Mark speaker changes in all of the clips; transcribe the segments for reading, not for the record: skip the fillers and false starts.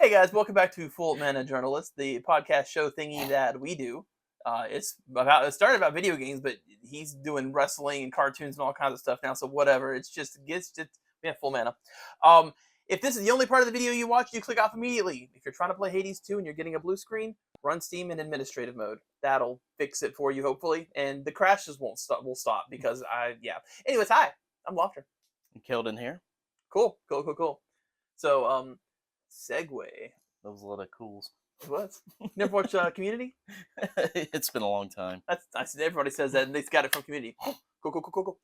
Speaker 1: Hey guys, welcome back to Full Mana Journalist, the podcast show thingy that we do. It started about video games, but he's doing wrestling and cartoons and all kinds of stuff now. So whatever, we have Full Mana. If this is the only part of the video you watch, you click off immediately. If you're trying to play Hades 2 and you're getting a blue screen, run Steam in administrative mode. That'll fix it for you, hopefully, and the crashes won't stop. Will stop because Anyways, hi, I'm Lofter.
Speaker 2: Killed in here.
Speaker 1: Cool. So segue.
Speaker 2: That was a lot of cools.
Speaker 1: What? Never watched Community?
Speaker 2: It's been a long time.
Speaker 1: Everybody says that, and they got it from Community. Cool.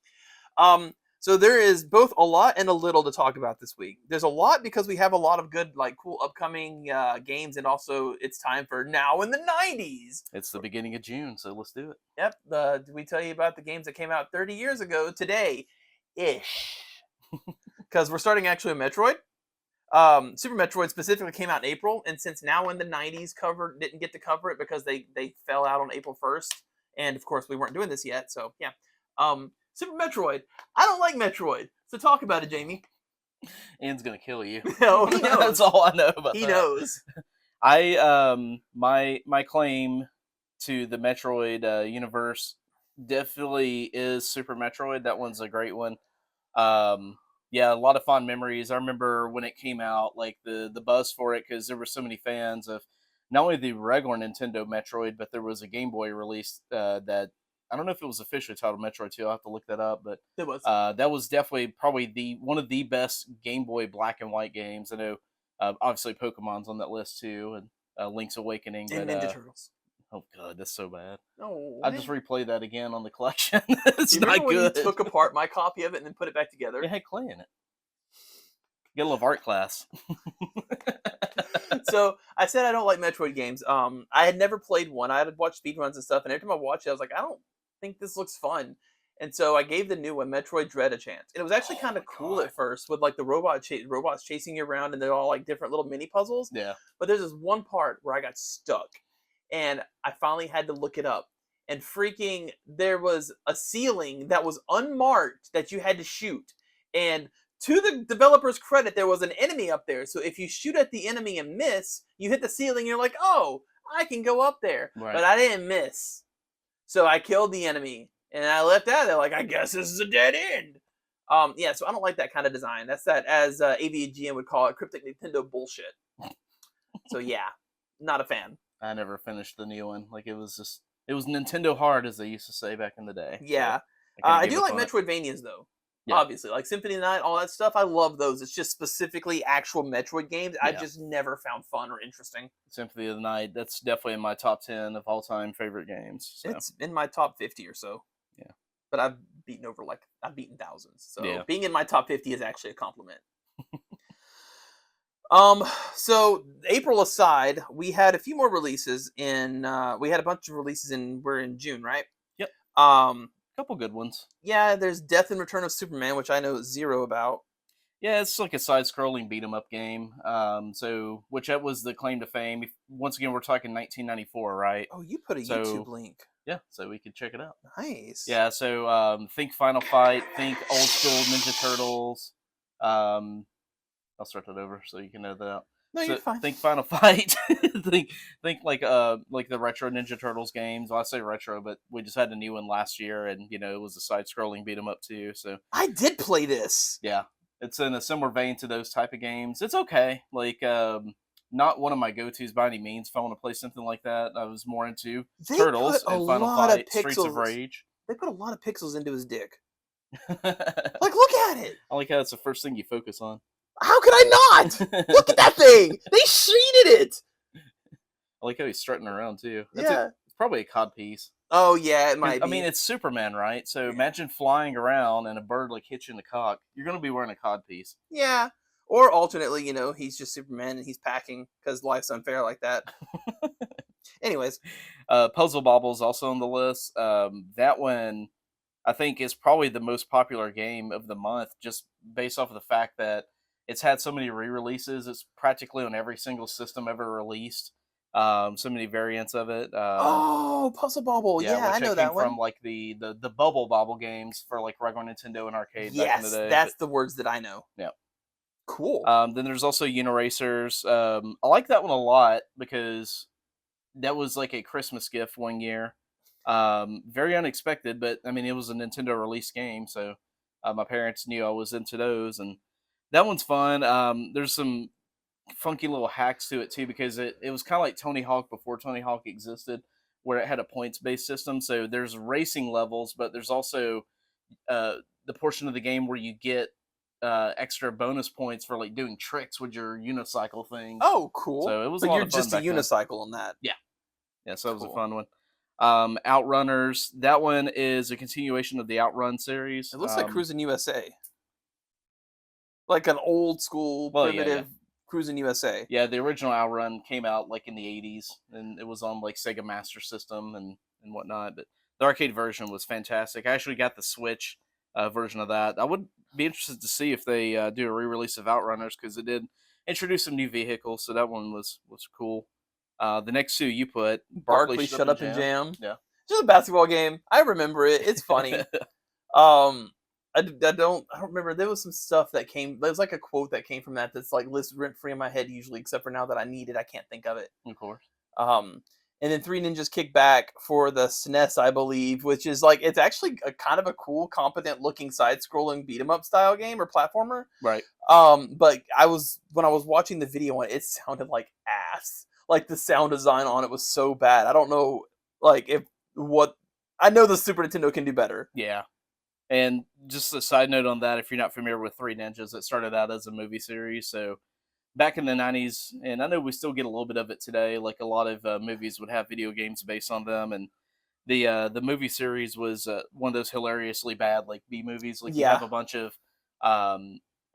Speaker 1: So there is both a lot and a little to talk about this week. There's a lot because we have a lot of good, cool upcoming games, and also it's time for Now in the 90s.
Speaker 2: It's the beginning of June, so let's do it.
Speaker 1: Yep. Did we tell you about the games that came out 30 years ago today-ish? Because we're starting actually with Metroid. Super Metroid specifically came out in April, and since Now in the 90s didn't get to cover it because they fell out on April 1st, and of course we weren't doing this yet, so yeah. Super Metroid. I don't like Metroid, so talk about it, Jamie.
Speaker 2: Ian's gonna kill you.
Speaker 1: No, he knows.
Speaker 2: That's all I know about
Speaker 1: he
Speaker 2: that.
Speaker 1: knows.
Speaker 2: My claim to the Metroid universe definitely is Super Metroid. That one's a great one. Yeah, a lot of fond memories. I remember when it came out, like the buzz for it, because there were so many fans of not only the regular Nintendo Metroid, but there was a Game Boy release that I don't know if it was officially titled Metroid 2. I'll have to look that up, but
Speaker 1: It was.
Speaker 2: that was definitely probably one of the best Game Boy black and white games. I know, obviously Pokemon's on that list too, and Link's Awakening.
Speaker 1: And
Speaker 2: but,
Speaker 1: Ninja Turtles.
Speaker 2: Oh god, that's so bad.
Speaker 1: No,
Speaker 2: I just replayed that again on the collection. It's
Speaker 1: you
Speaker 2: not
Speaker 1: remember when
Speaker 2: good.
Speaker 1: you took apart my copy of it and then put it back together?
Speaker 2: It had clay in it. Get a little art class.
Speaker 1: So I said I don't like Metroid games. I had never played one. I had watched speedruns and stuff, and every time I watched it, I was like, I don't think this looks fun. And so I gave the new one, Metroid Dread, a chance. And it was actually kind of cool at first, with like the robots chasing you around, and they're all like different little mini puzzles.
Speaker 2: Yeah.
Speaker 1: But there's this one part where I got stuck, and I finally had to look it up. And freaking, there was a ceiling that was unmarked that you had to shoot. And to the developer's credit, there was an enemy up there. So if you shoot at the enemy and miss, you hit the ceiling, you're like, oh, I can go up there.
Speaker 2: Right.
Speaker 1: But I didn't miss. So I killed the enemy. And I left out there like, I guess this is a dead end. Yeah, so I don't like that kind of design. That's that, as AVGN would call it, cryptic Nintendo bullshit. So yeah, not a fan.
Speaker 2: I never finished the new one. Like, it was Nintendo hard, as they used to say back in the day.
Speaker 1: Yeah.
Speaker 2: So
Speaker 1: I do like Metroidvanias, though.
Speaker 2: Yeah.
Speaker 1: Obviously. Like Symphony of the Night, all that stuff. I love those. It's just specifically actual Metroid games I just never found fun or interesting.
Speaker 2: Symphony of the Night, that's definitely in my top 10 of all-time favorite games. So.
Speaker 1: It's in my top 50 or so.
Speaker 2: Yeah.
Speaker 1: But I've beaten thousands. So
Speaker 2: yeah.
Speaker 1: Being in my top 50 is actually a compliment. So April aside, we had a few more releases we had a bunch of releases we're in June, right?
Speaker 2: Yep. Couple good ones.
Speaker 1: Yeah, there's Death and Return of Superman, which I know zero about.
Speaker 2: Yeah, it's like a side-scrolling beat-em-up game. Which that was the claim to fame. Once again, we're talking 1994, right?
Speaker 1: Oh, you put a YouTube link.
Speaker 2: Yeah, so we could check it out.
Speaker 1: Nice.
Speaker 2: Yeah, so think Final Fight, think old school Ninja Turtles. I'll start that over so you can know that out.
Speaker 1: No, you're fine.
Speaker 2: Think Final Fight. think like the retro Ninja Turtles games. Well, I say retro, but we just had a new one last year, and it was a side-scrolling beat 'em up too. So
Speaker 1: I did play this.
Speaker 2: Yeah, it's in a similar vein to those type of games. It's okay. Like not one of my go-tos by any means. If I want to play something like that, I was more into Turtles and Final Fight, Streets of Rage.
Speaker 1: They put a lot of pixels into his dick. Like, look at it.
Speaker 2: I like how it's the first thing you focus on.
Speaker 1: How could I not? Look at that thing! They shaded it!
Speaker 2: I like how he's strutting around, too. It's probably a cod piece.
Speaker 1: Oh, yeah, it might be.
Speaker 2: I mean, it's Superman, right? So imagine flying around and a bird, hits you in the cock. You're going to be wearing a cod piece.
Speaker 1: Yeah. Or alternately, he's just Superman and he's packing because life's unfair like that. Anyways.
Speaker 2: Puzzle Bobble's also on the list. That one, I think, is probably the most popular game of the month, just based off of the fact that it's had so many re-releases. It's practically on every single system ever released. So many variants of it.
Speaker 1: Puzzle Bobble. Yeah, I know that one.
Speaker 2: From the Bubble Bobble games for regular Nintendo and arcade back in the day.
Speaker 1: Yes, that's the words that I know.
Speaker 2: Yeah.
Speaker 1: Cool.
Speaker 2: Then there's also Uniracers. I like that one a lot because that was like a Christmas gift one year. Very unexpected, but I mean, it was a Nintendo release game, so my parents knew I was into those, and that one's fun. There's some funky little hacks to it too because it was kind of like Tony Hawk before Tony Hawk existed, where it had a points based system. So there's racing levels, but there's also uh, the portion of the game where you get extra bonus points for like doing tricks with your unicycle thing.
Speaker 1: Oh, cool.
Speaker 2: So it was a
Speaker 1: But
Speaker 2: lot
Speaker 1: you're
Speaker 2: of fun
Speaker 1: just a
Speaker 2: back then.
Speaker 1: unicycle on that.
Speaker 2: Yeah, yeah. So that was a
Speaker 1: Cool.
Speaker 2: fun one. Outrunners. That one is a continuation of the Outrun series.
Speaker 1: It looks like Cruising USA. Like an old school
Speaker 2: Well, yeah, yeah.
Speaker 1: primitive Cruising USA.
Speaker 2: Yeah, the original Outrun came out like in the '80s, and it was on like Sega Master System and whatnot. But the arcade version was fantastic. I actually got the Switch version of that. I would be interested to see if they do a re-release of Outrunners because it did introduce some new vehicles, so that one was cool. The next two you put Barkley
Speaker 1: Barkley Shut Up and Jam.
Speaker 2: Yeah,
Speaker 1: Just a basketball game. I remember it. It's funny. I don't remember. There was some stuff that came. There was like a quote that came from that that's like lives rent free in my head usually, except for now that I need it, I can't think of it.
Speaker 2: of course.
Speaker 1: And then Three Ninjas Kick Back for the SNES, I believe, which is like it's actually a kind of a cool, competent looking side-scrolling beat 'em up style game or platformer.
Speaker 2: Right.
Speaker 1: But when I was watching the video on it, it sounded like ass. Like the sound design on it was so bad. I don't know, like if what I know the Super Nintendo can do better.
Speaker 2: Yeah. And just a side note on that, if you're not familiar with Three Ninjas, it started out as a movie series. So back in the '90s, and I know we still get a little bit of it today. Like a lot of movies would have video games based on them, and the movie series was one of those hilariously bad like B movies. Like you have
Speaker 1: Yeah,
Speaker 2: a bunch of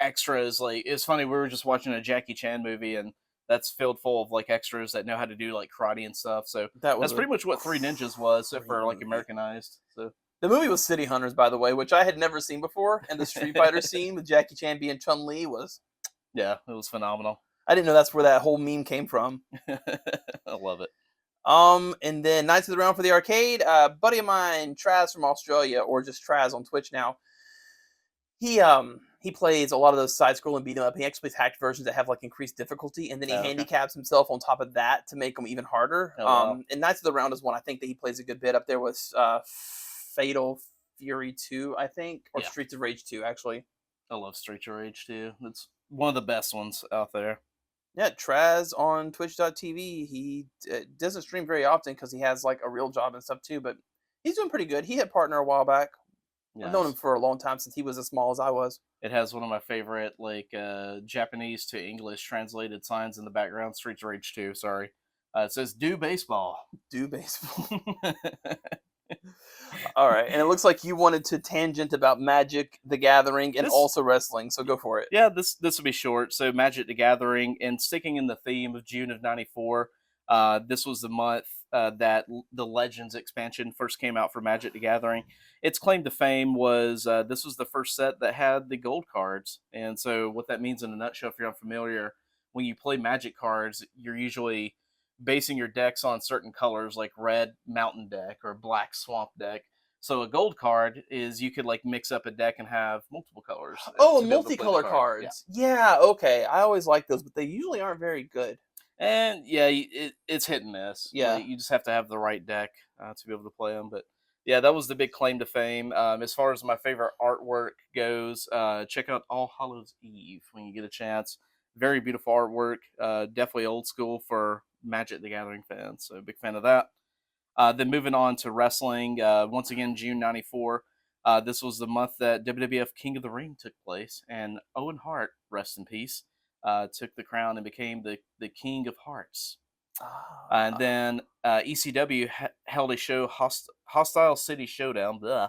Speaker 2: extras. Like it's funny, we were just watching a Jackie Chan movie, and that's filled full of like extras that know how to do like karate and stuff. So
Speaker 1: that was
Speaker 2: that's
Speaker 1: a
Speaker 2: pretty much what Three Ninjas was, except
Speaker 1: great
Speaker 2: for like
Speaker 1: movie.
Speaker 2: Americanized. So.
Speaker 1: The movie was City Hunters, by the way, which I had never seen before, and the Street Fighter scene with Jackie Chan being Chun Li was.
Speaker 2: Yeah, it was phenomenal.
Speaker 1: I didn't know that's where that whole meme came from.
Speaker 2: I love it.
Speaker 1: And then Knights of the Round for the arcade. Buddy of mine, Traz from Australia, or just Traz on Twitch now. He plays a lot of those side scrolling beat 'em up. He actually plays hacked versions that have like increased difficulty, and then he
Speaker 2: Oh, okay.
Speaker 1: handicaps himself on top of that to make them even harder.
Speaker 2: Oh, wow.
Speaker 1: And Knights of the Round is one I think that he plays a good bit up there with Fatal Fury 2, I think, or
Speaker 2: Yeah.
Speaker 1: Streets of Rage 2, actually.
Speaker 2: I love Street Rage too. It's one of the best ones out there.
Speaker 1: Yeah, Traz on Twitch.tv. He doesn't stream very often because he has like a real job and stuff too, but he's doing pretty good. He hit partner a while back. I've known him
Speaker 2: Yes.
Speaker 1: for a long time since he was as small as I was.
Speaker 2: It has one of my favorite like Japanese to English translated signs in the background. Street Rage 2, sorry. It says do baseball.
Speaker 1: Do baseball. All right, and it looks like you wanted to tangent about Magic: The Gathering and
Speaker 2: This
Speaker 1: also wrestling, so go for it.
Speaker 2: Yeah, this will be short. So Magic the Gathering, and sticking in the theme of June of '94, this was the month that the Legends expansion first came out for Magic the Gathering. Its claim to fame was this was the first set that had the gold cards, and so what that means in a nutshell, if you're unfamiliar, when you play Magic cards, you're usually basing your decks on certain colors, like red Mountain deck or black Swamp deck. So a gold card is you could like mix up a deck and have multiple colors.
Speaker 1: Oh,
Speaker 2: To be able to play the
Speaker 1: multicolor
Speaker 2: card. Yeah.
Speaker 1: cards. Yeah, okay. I always like those, but they usually aren't very good.
Speaker 2: And yeah, it's hit and miss.
Speaker 1: Yeah.
Speaker 2: Like, you just have to have the right deck to be able to play them. But yeah, that was the big claim to fame. As far as my favorite artwork goes, check out All Hallows Eve when you get a chance. Very beautiful artwork. Definitely old school for Magic the Gathering fans. So big fan of that. Then moving on to wrestling, once again, June '94. This was the month that WWF King of the Ring took place, and Owen Hart, rest in peace, took the crown and became the King of Hearts. And
Speaker 1: Ah,
Speaker 2: then ECW held a show, Hostile City Showdown. Blah.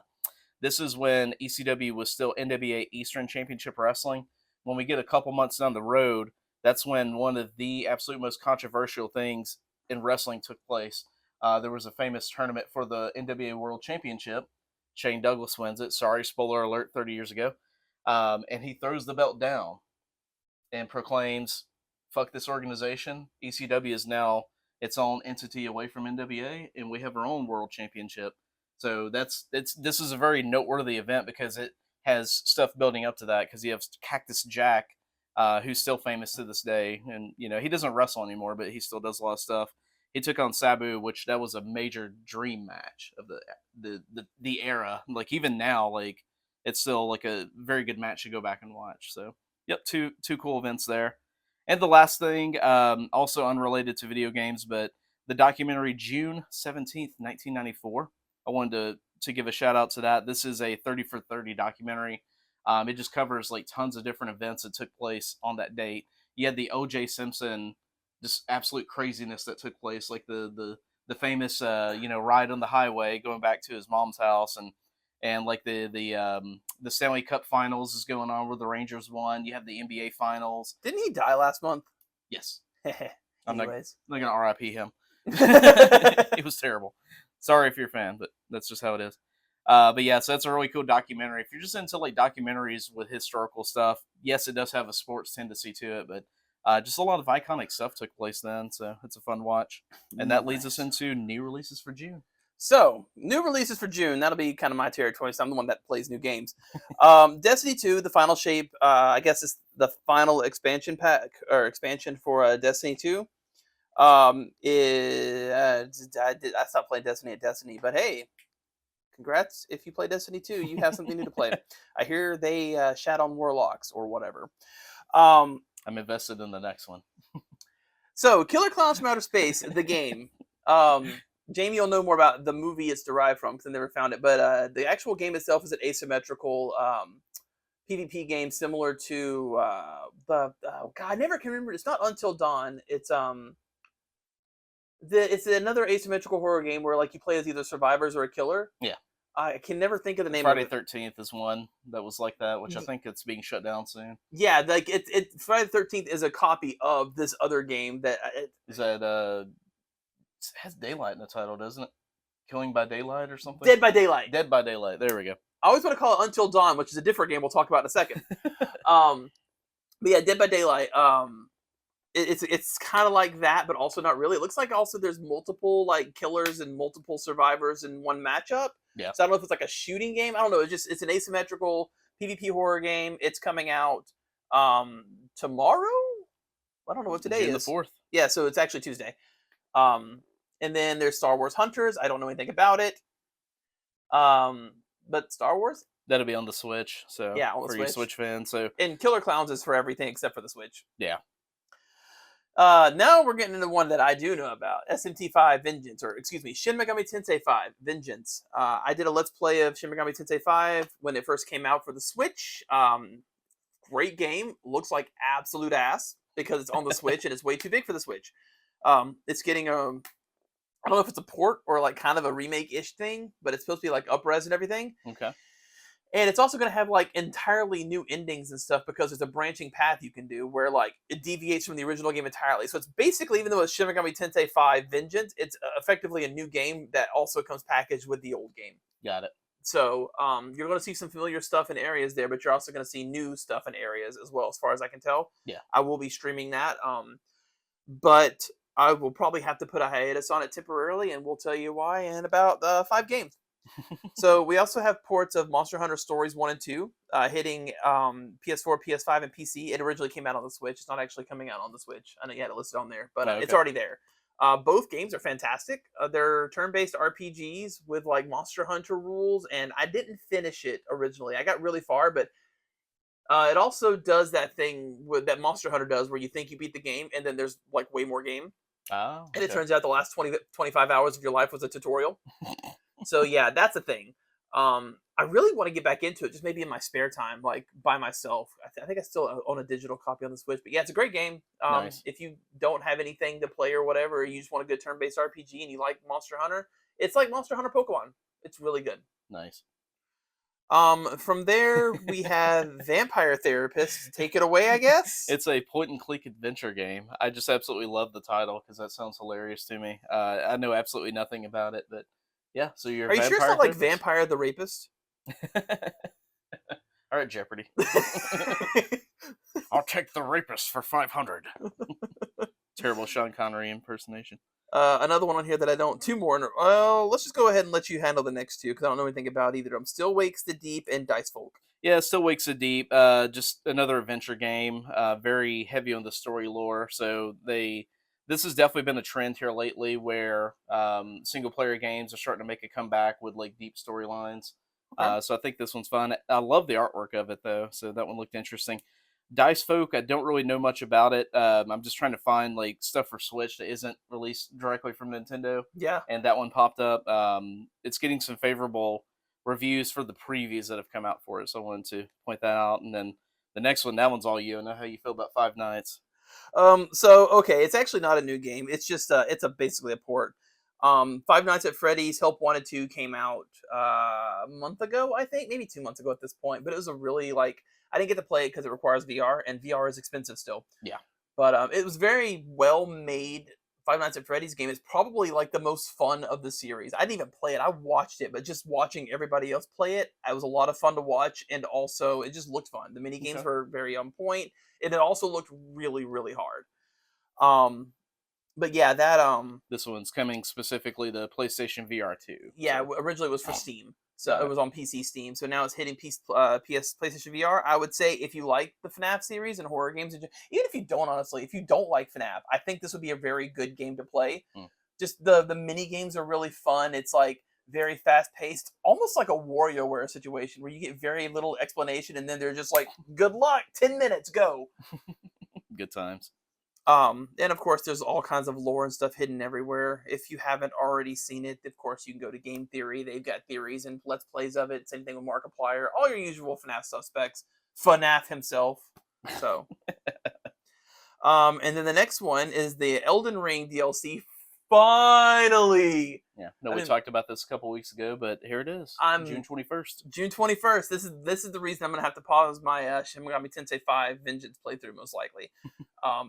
Speaker 2: This is when ECW was still NWA Eastern Championship Wrestling. When we get a couple months down the road, that's when one of the absolute most controversial things in wrestling took place. There was a famous tournament for the NWA World Championship. Shane Douglas wins it. Sorry, spoiler alert, 30 years ago. And he throws the belt down and proclaims, fuck this organization. ECW is now its own entity away from NWA, and we have our own world championship. So this is a very noteworthy event because it has stuff building up to that, because you have Cactus Jack who's still famous to this day. And he doesn't wrestle anymore, but he still does a lot of stuff. He took on Sabu, which that was a major dream match of the era. Like even now, like it's still like a very good match to go back and watch. So yep, two cool events there. And the last thing, also unrelated to video games, but the documentary June 17th, 1994. I wanted to give a shout out to that. This is a 30 for 30 documentary. It just covers like tons of different events that took place on that date. You had the O.J. Simpson, just absolute craziness that took place, like the famous ride on the highway going back to his mom's house, and like the Stanley Cup Finals is going on where the Rangers won. You have the NBA Finals.
Speaker 1: Didn't he die last month?
Speaker 2: Yes.
Speaker 1: Anyways,
Speaker 2: I'm not gonna RIP him. It was terrible. Sorry if you're a fan, but that's just how it is. But yeah, so that's a really cool documentary. If you're just into like documentaries with historical stuff, yes, it does have a sports tendency to it, but just a lot of iconic stuff took place then, so it's a fun watch. And that leads us into new releases for June.
Speaker 1: So, new releases for June. That'll be kind of my territory, so I'm the one that plays new games. Destiny 2, the final shape, I guess it's the final expansion pack or expansion for Destiny 2. I stopped playing Destiny at Destiny, but hey, congrats if you play Destiny 2. You have something new to play. I hear they shat on warlocks or whatever.
Speaker 2: I'm invested in the next one.
Speaker 1: So, Killer Klowns from Outer Space, the game. Jamie will know more about the movie it's derived from because I never found it. But the actual game itself is an asymmetrical PvP game similar to God, I never can remember. It's not Until Dawn. It's another asymmetrical horror game where like you play as either survivors or a killer.
Speaker 2: Yeah.
Speaker 1: I can never think of the name
Speaker 2: Friday
Speaker 1: of it.
Speaker 2: 13th is one that was like that, which I think it's being shut down soon.
Speaker 1: Yeah, like Friday the 13th is a copy of this other game that
Speaker 2: is that it has daylight in the title, doesn't it? Killing by Daylight or something?
Speaker 1: Dead by Daylight.
Speaker 2: Dead by Daylight. There we go.
Speaker 1: I always want to call it Until Dawn, which is a different game we'll talk about in a second. But yeah, Dead by Daylight. It's kind of like that, but also not really. It looks like also there's multiple like killers and multiple survivors in one matchup.
Speaker 2: Yeah.
Speaker 1: So I don't know if it's like a shooting game. I don't know. It's an asymmetrical PvP horror game. It's coming out tomorrow. I don't know what today
Speaker 2: June
Speaker 1: is.
Speaker 2: the 4th.
Speaker 1: Yeah, so it's actually Tuesday. And then there's Star Wars Hunters. I don't know anything about it. But Star Wars?
Speaker 2: That'll be on the Switch. So
Speaker 1: yeah, on the
Speaker 2: for
Speaker 1: Switch.
Speaker 2: you Switch fans. So
Speaker 1: and Killer Klowns is for everything except for the Switch.
Speaker 2: Yeah.
Speaker 1: Now we're getting into one that I do know about. SMT5 Vengeance, or excuse me, Shin Megami Tensei V Vengeance. I did a Let's Play of Shin Megami Tensei V when it first came out for the Switch. Great game. Looks like absolute ass because it's on the Switch and it's way too big for the Switch. It's getting I don't know if it's a port or like kind of a remake-ish thing, but it's supposed to be like up-res and everything.
Speaker 2: Okay.
Speaker 1: And it's also going to have like entirely new endings and stuff because there's a branching path you can do where like it deviates from the original game entirely. So it's basically, even though it's Shin Megami Tensei V Vengeance, it's effectively a new game that also comes packaged with the old game.
Speaker 2: Got it.
Speaker 1: So you're going to see some familiar stuff in areas there, but you're also going to see new stuff in areas as well, as far as I can tell.
Speaker 2: Yeah.
Speaker 1: I will be streaming that. But I will probably have to put a hiatus on it temporarily, and we'll tell you why in about 5 games. So we also have ports of Monster Hunter Stories 1 and 2 hitting PS4, PS5, and PC. It originally came out on the Switch. It's not actually coming out on the Switch. I know you had it listed on there, but it's already there. Both games are fantastic. They're turn-based RPGs with like Monster Hunter rules, and I didn't finish it originally. I got really far, but it also does that thing that Monster Hunter does where you think you beat the game, and then there's like way more game.
Speaker 2: Oh, okay.
Speaker 1: And it turns out the last 25 hours of your life was a tutorial. So yeah, that's a thing. I really want to get back into it, just maybe in my spare time, like by myself. I think I still own a digital copy on the Switch, but yeah, it's a great game.
Speaker 2: Nice.
Speaker 1: If you don't have anything to play or whatever, or you just want a good turn-based RPG and you like Monster Hunter, it's like Monster Hunter Pokemon. It's really good.
Speaker 2: Nice.
Speaker 1: From there we have Vampire Therapist. Take it away, I guess.
Speaker 2: It's a point-and-click adventure game. I just absolutely love the title because that sounds hilarious to me. I know absolutely nothing about it, but yeah. So you're.
Speaker 1: Are you sure it's not like Vampire the Rapist?
Speaker 2: All right, Jeopardy. I'll take the rapist for 500. Terrible Sean Connery impersonation.
Speaker 1: Another one on here that I don't. 2 more. Well, let's just go ahead and let you handle the next 2 because I don't know anything about either of them. Still Wakes the Deep and Dice Folk.
Speaker 2: Yeah, still Wakes of Deep. Just another adventure game. Very heavy on the story lore. So this has definitely been a trend here lately, where single player games are starting to make a comeback with like deep storylines.
Speaker 1: Okay.
Speaker 2: So I think this one's fun. I love the artwork of it though, so that one looked interesting. Dice Folk, I don't really know much about it. I'm just trying to find like stuff for Switch that isn't released directly from Nintendo,
Speaker 1: Yeah.
Speaker 2: and that one popped up. It's getting some favorable reviews for the previews that have come out for it. So I wanted to point that out. And then the next one, that one's all you. I know how you feel about Five Nights.
Speaker 1: So okay, it's actually not a new game. It's just it's a basically a port. Five Nights at Freddy's Help Wanted 2 came out a month ago, I think, maybe 2 months ago at this point. But it was a really like I didn't get to play it because it requires VR, and VR is expensive still.
Speaker 2: Yeah.
Speaker 1: But it was very well made. Five Nights at Freddy's game is probably like the most fun of the series. I didn't even play it. I watched it, but just watching everybody else play it, it was a lot of fun to watch, and also it just looked fun. The mini games
Speaker 2: Okay.
Speaker 1: were very on point, and it also looked really, really hard. Um, but yeah, that
Speaker 2: This one's coming specifically to PlayStation VR 2.
Speaker 1: yeah, originally it was for Steam, so
Speaker 2: Got
Speaker 1: it
Speaker 2: it.
Speaker 1: was on PC Steam. So now it's hitting PS PlayStation VR. I would say if you like the FNAF series and horror games, even if you don't, honestly, if you don't like FNAF, I think this would be a very good game to play.
Speaker 2: Mm.
Speaker 1: Just the mini games are really fun. It's like very fast paced, almost like a WarioWare situation where you get very little explanation, and then they're just like, "Good luck, 10 minutes, go."
Speaker 2: Good times.
Speaker 1: And of course, there's all kinds of lore and stuff hidden everywhere. If you haven't already seen it, of course, you can go to Game Theory. They've got theories and let's plays of it. Same thing with Markiplier. All your usual FNAF suspects. FNAF himself. So, and then the next one is the Elden Ring DLC. Finally,
Speaker 2: Yeah. No,
Speaker 1: I
Speaker 2: we
Speaker 1: mean,
Speaker 2: talked about this a couple weeks ago, but here it is, June
Speaker 1: I'm
Speaker 2: 21st.
Speaker 1: June 21st. This is the reason I'm gonna have to pause my Shin Megami Tensei V Vengeance playthrough most likely,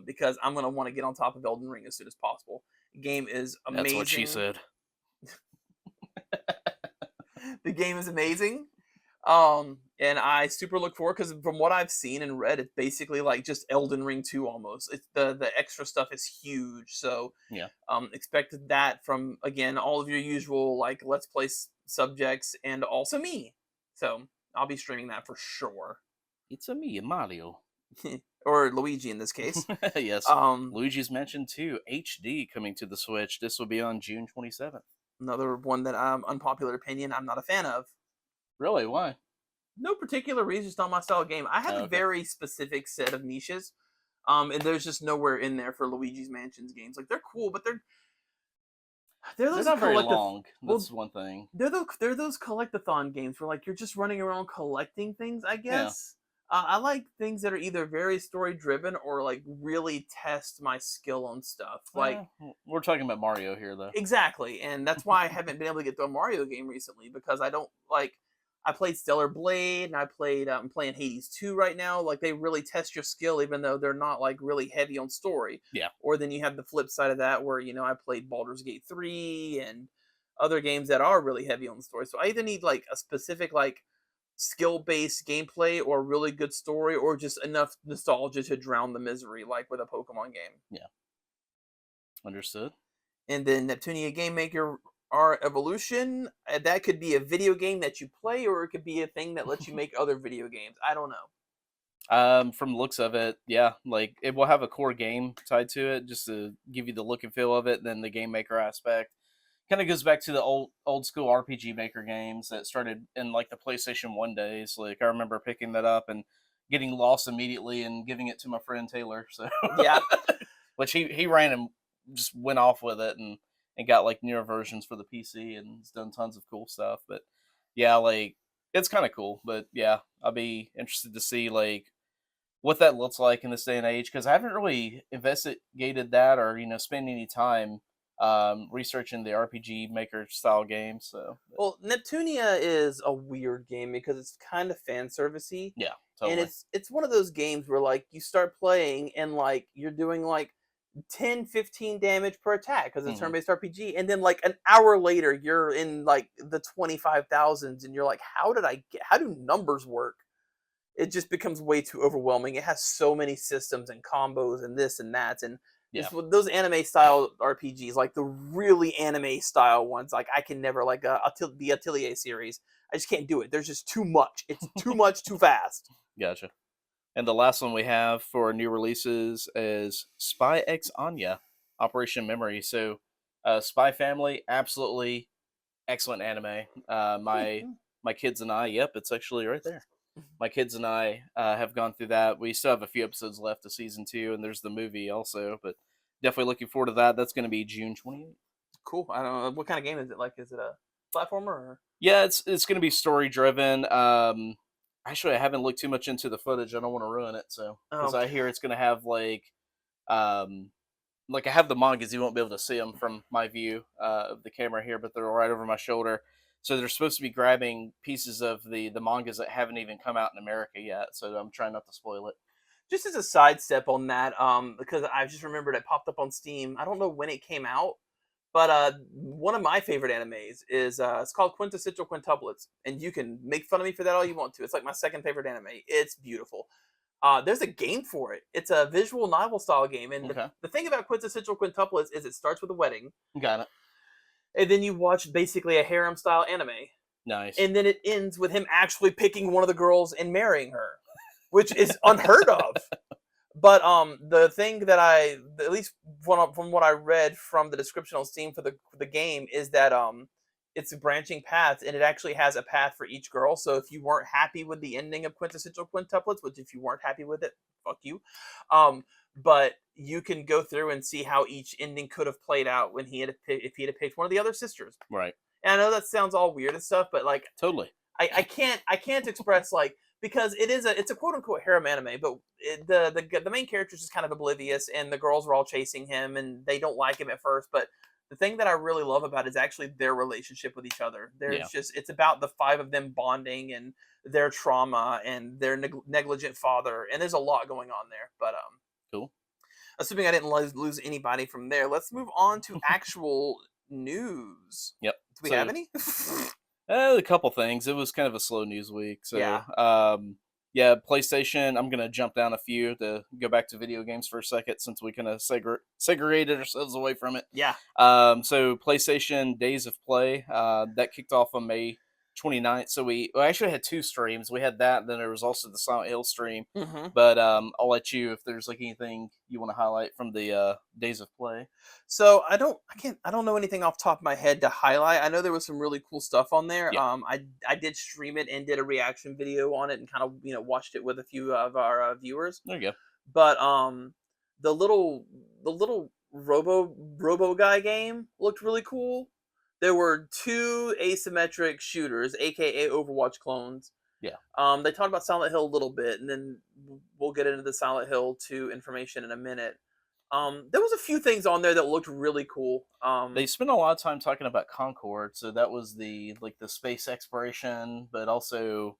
Speaker 1: because I'm gonna want to get on top of Elden Ring as soon as possible. The game is
Speaker 2: That's what she
Speaker 1: amazing.
Speaker 2: said.
Speaker 1: The game is amazing. And I super look forward because from what I've seen and read, it's basically like just Elden Ring 2 almost. It's the extra stuff is huge. So
Speaker 2: Yeah.
Speaker 1: expect that from again all of your usual like let's play subjects and also me. So I'll be streaming that for sure.
Speaker 2: It's a me, Mario.
Speaker 1: Or Luigi in this case.
Speaker 2: Yes.
Speaker 1: Um
Speaker 2: Luigi's Mansion 2 HD coming to the Switch. This will be on June 27th.
Speaker 1: Another one that unpopular opinion I'm not a fan of.
Speaker 2: Really? Why?
Speaker 1: No particular reason, just not my style of game. I have
Speaker 2: Oh,
Speaker 1: a
Speaker 2: okay.
Speaker 1: very specific set of niches. And there's just nowhere in there for Luigi's Mansions games. Like they're cool, but they're
Speaker 2: They're
Speaker 1: those
Speaker 2: not very
Speaker 1: collective.
Speaker 2: long.
Speaker 1: Well,
Speaker 2: That's one thing.
Speaker 1: they're those collectathon games where like you're just running around collecting things. I
Speaker 2: Yeah.
Speaker 1: guess I like things that are either very story driven or like really test my skill on stuff. Like
Speaker 2: We're talking about Mario here, though.
Speaker 1: exactly, and that's why I haven't been able to get through a Mario game recently because I don't like. I played Stellar Blade and I played. I'm playing Hades 2 right now. Like they really test your skill, even though they're not like really heavy on story.
Speaker 2: Yeah.
Speaker 1: Or then you have the flip side of that, where I played Baldur's Gate 3 and other games that are really heavy on the story. So I either need like a specific like skill based gameplay or really good story, or just enough nostalgia to drown the misery, like with a Pokemon game.
Speaker 2: Yeah. Understood.
Speaker 1: And then Neptunia Game Maker R Evolution. That could be a video game that you play, or it could be a thing that lets you make other video games. I don't know.
Speaker 2: From the looks of it, yeah, like it will have a core game tied to it, just to give you the look and feel of it. And then the game maker aspect kind of goes back to the old school RPG Maker games that started in like the PlayStation 1 days. Like I remember picking that up and getting lost immediately and giving it to my friend Taylor. So,
Speaker 1: Yeah,
Speaker 2: which he ran and just went off with it and got like newer versions for the PC and has done tons of cool stuff. But yeah, like it's kind of cool. But yeah, I'll be interested to see like what that looks like in this day and age because I haven't really investigated that or spent any time researching the RPG Maker style games. So
Speaker 1: well, Neptunia is a weird game because it's kind of fan servicey,
Speaker 2: yeah,
Speaker 1: and
Speaker 2: totally.
Speaker 1: it's one of those games where like you start playing and like you're doing like 10, 15 damage per attack because it's
Speaker 2: Hmm.
Speaker 1: turn-based RPG, and then like an hour later you're in like the 25,000s and you're like, how do numbers work? It just becomes way too overwhelming. It has so many systems and combos and this and that, and
Speaker 2: Yeah.
Speaker 1: Those anime style RPGs, like the really anime style ones, like I can never like the Atelier series. I just can't do it. There's just too much. It's too much too fast.
Speaker 2: Gotcha. And the last one we have for new releases is Spy X Anya, Operation Memory. So, Spy Family, absolutely excellent anime. My kids and I, yep, it's actually right there. My kids and I have gone through that. We still have a few episodes left of season 2, and there's the movie also. But definitely looking forward to that. That's going to be June 28th.
Speaker 1: Cool. I don't know what kind of game is it. Like, is it a platformer or?
Speaker 2: Yeah, it's going to be story driven. Actually, I haven't looked too much into the footage. I don't want to ruin it. So because I hear it's going to have um, like I have the mangas, you won't be able to see them from my view of the camera here, but they're right over my shoulder. So they're supposed to be grabbing pieces of the mangas that haven't even come out in America yet. So I'm trying not to spoil it.
Speaker 1: Just as a sidestep on that, because I just remembered it popped up on Steam. I don't know when it came out, but one of my favorite animes is it's called Quintessential Quintuplets, and you can make fun of me for that all you want to. It's like my second favorite anime. It's beautiful. There's a game for it. It's a visual novel style game, and
Speaker 2: Okay.
Speaker 1: the thing about Quintessential Quintuplets is it starts with a wedding,
Speaker 2: Got it.
Speaker 1: and then you watch basically a harem style anime,
Speaker 2: Nice.
Speaker 1: and then it ends with him actually picking one of the girls and marrying her, which is unheard of. But the thing that at least from what I read from the description on Steam for the game is that it's branching paths, and it actually has a path for each girl. So if you weren't happy with the ending of Quintessential Quintuplets, which if you weren't happy with it, fuck you. But you can go through and see how each ending could have played out when if he had picked one of the other sisters.
Speaker 2: Right.
Speaker 1: And I know that sounds all weird and stuff, but like
Speaker 2: Totally.
Speaker 1: I can't express like, because it's a quote unquote harem anime, but the main character is just kind of oblivious, and the girls are all chasing him, and they don't like him at first. But the thing that I really love about it is actually their relationship with each other.
Speaker 2: Yeah.
Speaker 1: It's about the 5 of them bonding and their trauma and their negligent father, and there's a lot going on there. But
Speaker 2: Cool.
Speaker 1: assuming I didn't lose anybody from there, let's move on to actual news.
Speaker 2: Yep.
Speaker 1: Do we have any?
Speaker 2: A couple things. It was kind of a slow news week. So, yeah, PlayStation, I'm going to jump down a few to go back to video games for a second since we kind of segregated ourselves away from it.
Speaker 1: Yeah.
Speaker 2: So, PlayStation Days of Play, that kicked off on May 29th. So, we actually had 2 streams. We had that, and then there was also the Silent Hill stream.
Speaker 1: Mm-hmm.
Speaker 2: But I'll let you, if there's like anything you want to highlight from the Days of Play.
Speaker 1: So I don't know anything off the top of my head to highlight. I know there was some really cool stuff on there.
Speaker 2: Yeah.
Speaker 1: I did stream it and did a reaction video on it and kind of watched it with a few of our viewers.
Speaker 2: There you go.
Speaker 1: But the little Robo guy game looked really cool. There were 2 asymmetric shooters, aka Overwatch clones.
Speaker 2: Yeah.
Speaker 1: They talked about Silent Hill a little bit, and then we'll get into the Silent Hill 2 information in a minute. There was a few things on there that looked really cool.
Speaker 2: They spent a lot of time talking about Concord, so that was the space exploration, but also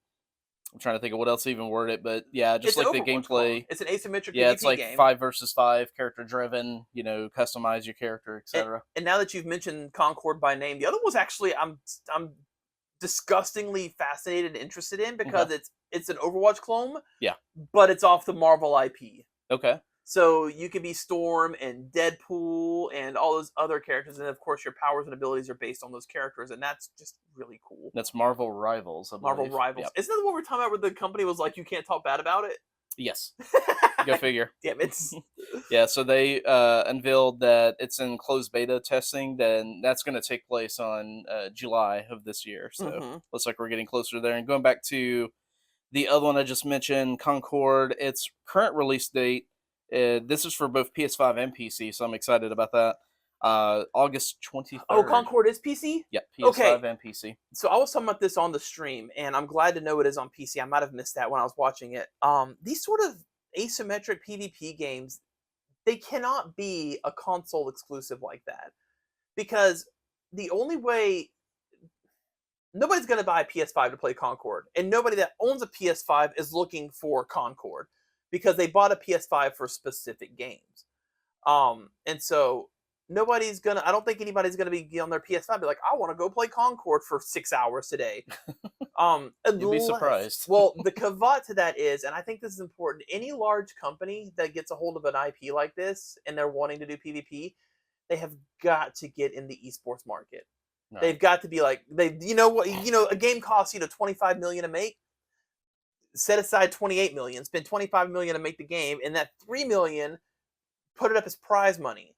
Speaker 2: I'm trying to think of what else to even word it, but yeah, just like the gameplay.
Speaker 1: Clone. It's an asymmetric
Speaker 2: yeah,
Speaker 1: PvP
Speaker 2: it's like
Speaker 1: game.
Speaker 2: 5 versus 5, character driven. Customize your character, etc.
Speaker 1: And now that you've mentioned Concord by name, the other was actually I'm disgustingly fascinated and interested in because it's an Overwatch clone.
Speaker 2: Yeah,
Speaker 1: but it's off the Marvel IP.
Speaker 2: Okay.
Speaker 1: So you can be Storm and Deadpool and all those other characters, and of course your powers and abilities are based on those characters, and that's just really cool.
Speaker 2: That's Marvel Rivals.
Speaker 1: Marvel Rivals. Yep. Isn't that the one we're talking about where the company was like, you can't talk bad about it?
Speaker 2: Yes. Go figure.
Speaker 1: Damn it.
Speaker 2: Yeah, so they unveiled that it's in closed beta testing, then that's going to take place on July of this year. So looks like we're getting closer there. And going back to the other one I just mentioned, Concord, its current release date, this is for both PS5 and PC, so I'm excited about that. August 23rd.
Speaker 1: Oh, Concord is PC?
Speaker 2: Yep, PS5 and PC.
Speaker 1: So I was talking about this on the stream, and I'm glad to know it is on PC. I might have missed that when I was watching it. These sort of asymmetric PvP games, they cannot be a console exclusive like that. Because the only way... Nobody's going to buy a PS5 to play Concord, and nobody that owns a PS5 is looking for Concord because they bought a PS5 for specific games. And so Nobody's gonna. I don't think anybody's gonna be on their PS5 be like, I want to go play Concord for 6 hours today.
Speaker 2: You'd be
Speaker 1: Unless,
Speaker 2: surprised.
Speaker 1: well, the caveat to that is, and I think this is important. Any large company that gets a hold of an IP like this and they're wanting to do PvP, they have got to get in the esports market.
Speaker 2: Right.
Speaker 1: They've got to be like they. You know what? You know, a game costs 25 million to make. Set aside 28 million. Spend 25 million to make the game, and that 3 million, put it up as prize money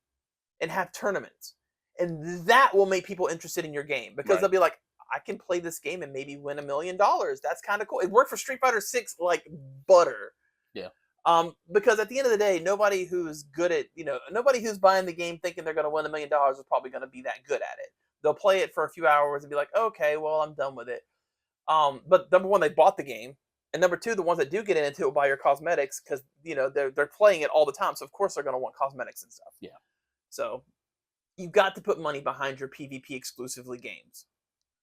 Speaker 1: and have tournaments. And that will make people interested in your game because
Speaker 2: Right.
Speaker 1: they'll be like, I can play this game and maybe win $1 million. That's kind of cool. It worked for Street Fighter 6 like butter.
Speaker 2: Yeah.
Speaker 1: Because at the end of the day, nobody who's good at, nobody who's buying the game thinking they're going to win $1 million is probably going to be that good at it. They'll play it for a few hours and be like, okay, well, I'm done with it. But number one, they bought the game. And number two, the ones that do get into it will buy your cosmetics because, they're playing it all the time. So, of course, they're going to want cosmetics and stuff.
Speaker 2: Yeah.
Speaker 1: So, you've got to put money behind your PvP exclusively games.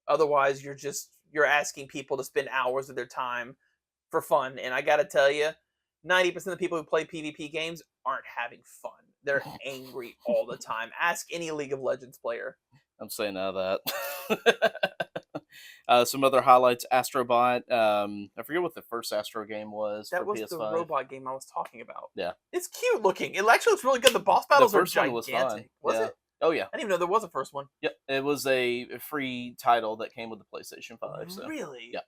Speaker 1: Otherwise, you're asking people to spend hours of their time for fun. And I got to tell you, 90% of the people who play PvP games aren't having fun. They're angry all the time. Ask any League of Legends player.
Speaker 2: I'm saying none of that. Some other highlights: Astrobot. I forget what the first Astro game was.
Speaker 1: That
Speaker 2: for
Speaker 1: was
Speaker 2: PS5.
Speaker 1: the robot game I was talking about.
Speaker 2: Yeah,
Speaker 1: it's cute looking. It actually looks really good. The boss battles
Speaker 2: the
Speaker 1: are
Speaker 2: first one
Speaker 1: gigantic.
Speaker 2: was fun.
Speaker 1: Was
Speaker 2: Yeah.
Speaker 1: it?
Speaker 2: Oh yeah.
Speaker 1: I didn't even know there was a first one.
Speaker 2: Yep. It was a free title that came with the PlayStation 5. So
Speaker 1: Really?
Speaker 2: yeah.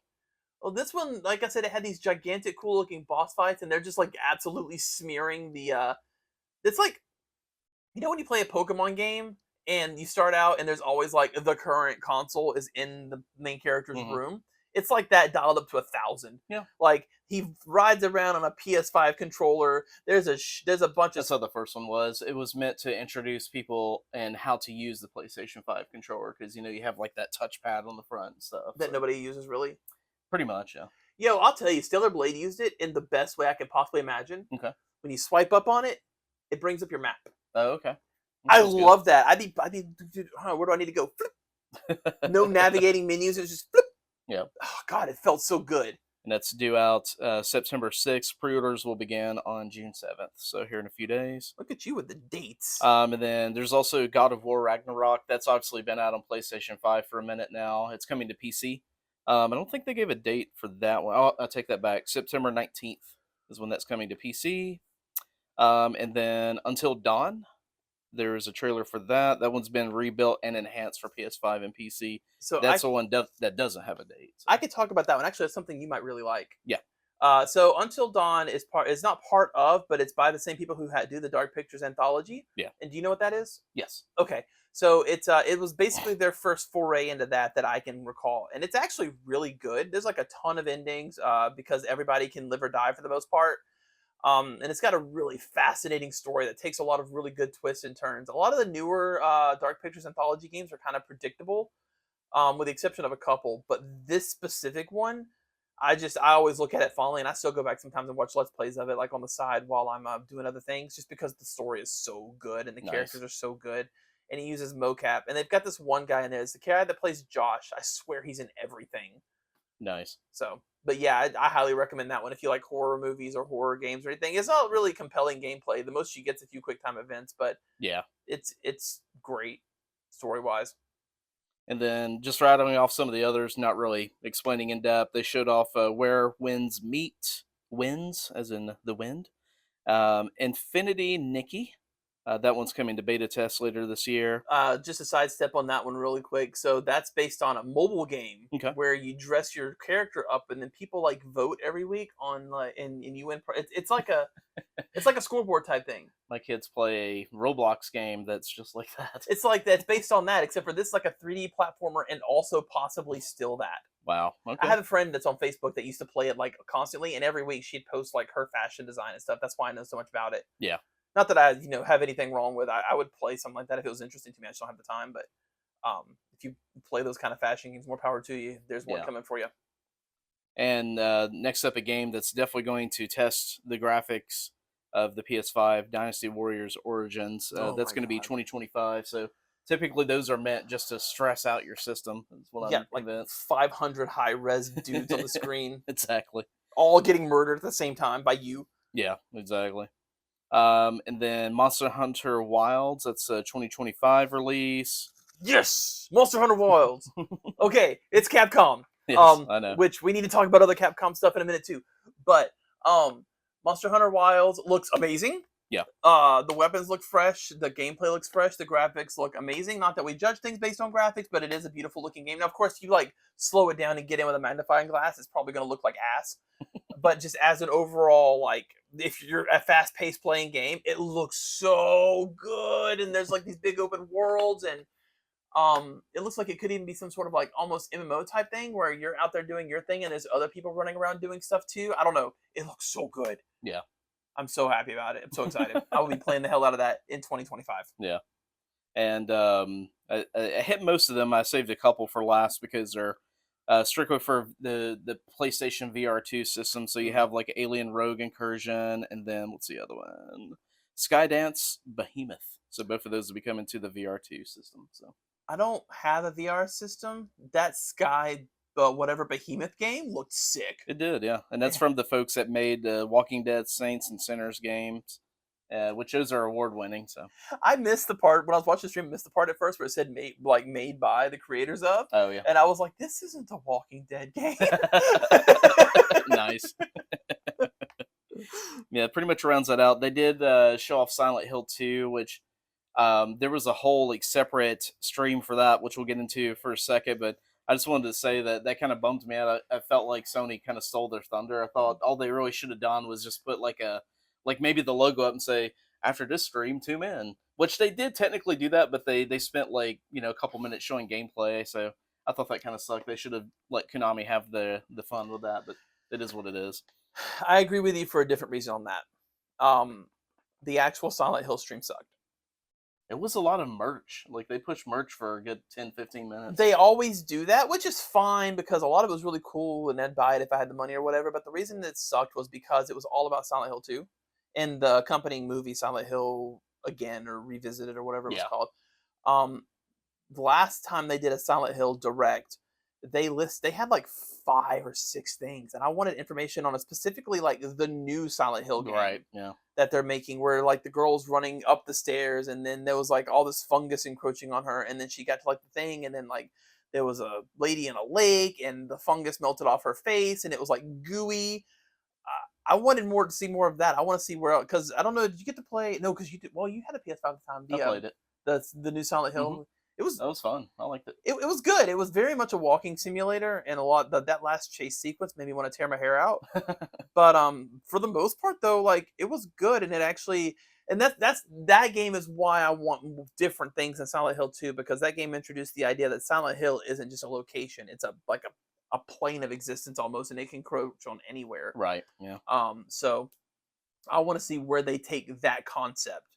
Speaker 1: Well, this one, like I said, it had these gigantic, cool-looking boss fights, and they're just like absolutely smearing the. It's like, when you play a Pokemon game and you start out and there's always like the current console is in the main character's
Speaker 2: Mhm.
Speaker 1: room. It's like that dialed up to 1,000.
Speaker 2: Yeah.
Speaker 1: Like he rides around on a PS5 controller. There's a bunch
Speaker 2: That's
Speaker 1: of.
Speaker 2: how the first one was. It was meant to introduce people and how to use the PlayStation 5 controller because you have like that touchpad on the front and stuff.
Speaker 1: That
Speaker 2: so
Speaker 1: nobody uses really.
Speaker 2: pretty much, yeah.
Speaker 1: Yo, I'll tell you, Stellar Blade used it in the best way I could possibly imagine.
Speaker 2: Okay.
Speaker 1: When you swipe up on it, it brings up your map.
Speaker 2: Oh, okay.
Speaker 1: I
Speaker 2: Sounds good.
Speaker 1: love that. Dude, where do I need to go? Flip. No navigating menus. It's just flip.
Speaker 2: Yeah.
Speaker 1: Oh, God, it felt so good.
Speaker 2: And that's due out September 6th. Pre-orders will begin on June 7th. So here in a few days.
Speaker 1: Look at you with the dates.
Speaker 2: And then there's also God of War Ragnarok. That's obviously been out on PlayStation 5 for a minute now. It's coming to PC. I don't think they gave a date for that one. I'll take that back. September 19th is when that's coming to PC. And then Until Dawn, there is a trailer for that. That one's been rebuilt and enhanced for PS5 and PC.
Speaker 1: So
Speaker 2: That's the one that doesn't have a date. So.
Speaker 1: I could talk about that one. Actually, that's something you might really like.
Speaker 2: Yeah.
Speaker 1: So Until Dawn is not part of, but it's by the same people who do the Dark Pictures anthology.
Speaker 2: Yeah.
Speaker 1: And do you know what that is?
Speaker 2: Yes.
Speaker 1: Okay. So it was basically their first foray into that I can recall, and it's actually really good. There's like a ton of endings because everybody can live or die for the most part. And it's got a really fascinating story that takes a lot of really good twists and turns. A lot of the newer Dark Pictures anthology games are kind of predictable, with the exception of a couple. But this specific one, I always look at it fondly, and I still go back sometimes and watch Let's Plays of it, like on the side while I'm doing other things, just because the story is so good and the characters are so good. And he uses mocap, and they've got this one guy in there. It's the guy that plays Josh. I swear he's in everything.
Speaker 2: Nice.
Speaker 1: So, but yeah, I highly recommend that one if you like horror movies or horror games or anything. It's not really compelling gameplay. The most you get's a few quick time events, but
Speaker 2: yeah,
Speaker 1: it's great story wise.
Speaker 2: And then just rattling off some of the others, not really explaining in depth. They showed off Where Winds Meet, winds as in the wind. Infinity Nikki. That one's coming to beta test later this year.
Speaker 1: Just a sidestep on that one really quick. So that's based on a mobile game where you dress your character up and then people like vote every week on and you win. It's like a scoreboard type thing.
Speaker 2: My kids play a Roblox game that's just like that.
Speaker 1: It's like that's based on that, except for this is like a 3D platformer and also possibly still that.
Speaker 2: Wow. Okay.
Speaker 1: I have a friend that's on Facebook that used to play it like constantly, and every week she'd post like her fashion design and stuff. That's why I know so much about it.
Speaker 2: Yeah.
Speaker 1: Not that I, have anything wrong with. I would play something like that if it was interesting to me. I just don't have the time. But if you play those kind of fashion games, more power to you. There's one coming for you.
Speaker 2: And next up, a game that's definitely going to test the graphics of the PS5, Dynasty Warriors Origins. That's going to be 2025. So typically those are meant just to stress out your system. Is what I'm convinced.
Speaker 1: Like 500 high res dudes on the screen.
Speaker 2: Exactly.
Speaker 1: All getting murdered at the same time by you.
Speaker 2: Yeah, exactly. And then Monster Hunter Wilds, that's a 2025 release.
Speaker 1: Yes, Monster Hunter Wilds. Okay, it's Capcom.
Speaker 2: Yes, I know.
Speaker 1: Which we need to talk about other Capcom stuff in a minute too. But Monster Hunter Wilds looks amazing.
Speaker 2: Yeah.
Speaker 1: The weapons look fresh, the gameplay looks fresh, the graphics look amazing. Not that we judge things based on graphics, but it is a beautiful looking game. Now, of course, you like slow it down and get in with a magnifying glass, it's probably going to look like ass. But just as an overall, like, if you're a fast paced playing game, it looks so good. And there's like these big open worlds, and it looks like it could even be some sort of like almost MMO type thing where you're out there doing your thing and there's other people running around doing stuff too. I don't know. It looks so good.
Speaker 2: Yeah.
Speaker 1: I'm so happy about it. I'm so excited. I will be playing the hell out of that in 2025.
Speaker 2: Yeah. And I hit most of them. I saved a couple for last because they're strictly for the PlayStation VR2 system. So you have like Alien Rogue Incursion, and then what's the other one? Skydance Behemoth. So both of those will be coming to the VR2 system. So
Speaker 1: I don't have a VR system. That Sky, but whatever Behemoth game looked sick.
Speaker 2: it did, yeah. And that's from the folks that made the Walking Dead, Saints, and Sinners games, which those are award winning. So
Speaker 1: I missed the part when I was watching the stream. I missed the part at first where it said made by the creators of,
Speaker 2: oh yeah,
Speaker 1: and I was like, this isn't the Walking Dead game.
Speaker 2: nice. Yeah, pretty much rounds that out. They did show off Silent Hill 2, which there was a whole like separate stream for that, which we'll get into for a second. But I just wanted to say that kind of bummed me out. I felt like Sony kind of stole their thunder. I thought all they really should have done was just put like maybe the logo up and say after this stream, tune in, which they did technically do that, but they spent like a couple minutes showing gameplay. So I thought that kind of sucked. They should have let Konami have the fun with that, but it is what it is.
Speaker 1: I agree with you for a different reason on that. The actual Silent Hill stream sucked.
Speaker 2: It was a lot of merch. Like they pushed merch for a good 10-15 minutes.
Speaker 1: They always do that, which is fine because a lot of it was really cool and I'd buy it if I had the money or whatever. But the reason it sucked was because it was all about Silent Hill 2 and the accompanying movie Silent Hill Again or Revisited or whatever it was called. The last time they did a Silent Hill Direct, they had like 5 or 6 things, and I wanted information on it, specifically like the new Silent Hill game,
Speaker 2: right? Yeah,
Speaker 1: that they're making, where like the girl's running up the stairs, and then there was like all this fungus encroaching on her, and then she got to like the thing, and then like there was a lady in a lake, and the fungus melted off her face, and it was like gooey. I wanted more to see more of that. I want to see where, because I don't know. Did you get to play? No, because you did. Well, you had a PS5 at the time.
Speaker 2: I played it.
Speaker 1: The new Silent Hill.
Speaker 2: Mm-hmm.
Speaker 1: That
Speaker 2: was fun. I liked it.
Speaker 1: It was good. It was very much a walking simulator, and a lot that last chase sequence made me want to tear my hair out. But for the most part though, like it was good, and it actually, and that game is why I want different things in Silent Hill 2, because that game introduced the idea that Silent Hill isn't just a location; it's a plane of existence almost, and it can encroach on anywhere.
Speaker 2: Right. Yeah.
Speaker 1: So I want to see where they take that concept.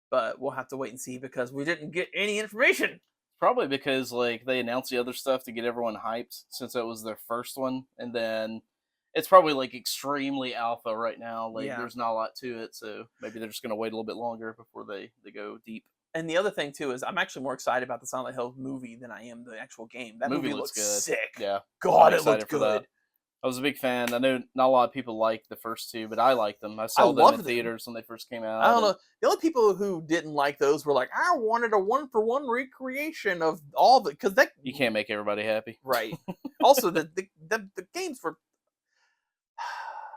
Speaker 1: But we'll have to wait and see because we didn't get any information.
Speaker 2: Probably because like they announced the other stuff to get everyone hyped since it was their first one, and then it's probably like extremely alpha right now. Like there's not a lot to it, so maybe they're just gonna wait a little bit longer before they go deep.
Speaker 1: And the other thing too is I'm actually more excited about the Silent Hill movie than I am the actual game. That movie looks good. Sick.
Speaker 2: Yeah,
Speaker 1: God, it looked good.
Speaker 2: I was a big fan. I know not a lot of people like the first two, but I liked them. I saw them in theaters when they first came out.
Speaker 1: I don't know. The only people who didn't like those were like, I wanted a 1-for-1 recreation of all the, because that
Speaker 2: you can't make everybody happy,
Speaker 1: right? Also, the games were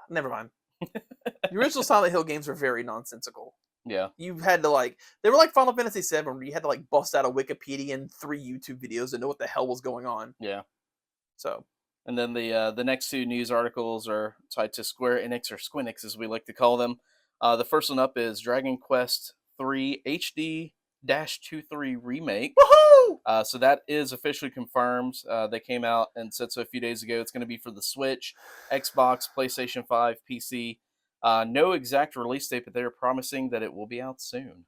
Speaker 1: never mind. The original Silent Hill games were very nonsensical.
Speaker 2: Yeah,
Speaker 1: you had to they were like Final Fantasy VII, where you had to bust out a Wikipedia and 3 YouTube videos to know what the hell was going on.
Speaker 2: Yeah.
Speaker 1: So.
Speaker 2: And then the next 2 news articles are tied to Square Enix, or Squinix as we like to call them. The first one up is Dragon Quest III HD-2D Remake.
Speaker 1: Woohoo!
Speaker 2: So that is officially confirmed. They came out and said so a few days ago. It's going to be for the Switch, Xbox, PlayStation 5, PC. No exact release date, but they're promising that it will be out soon.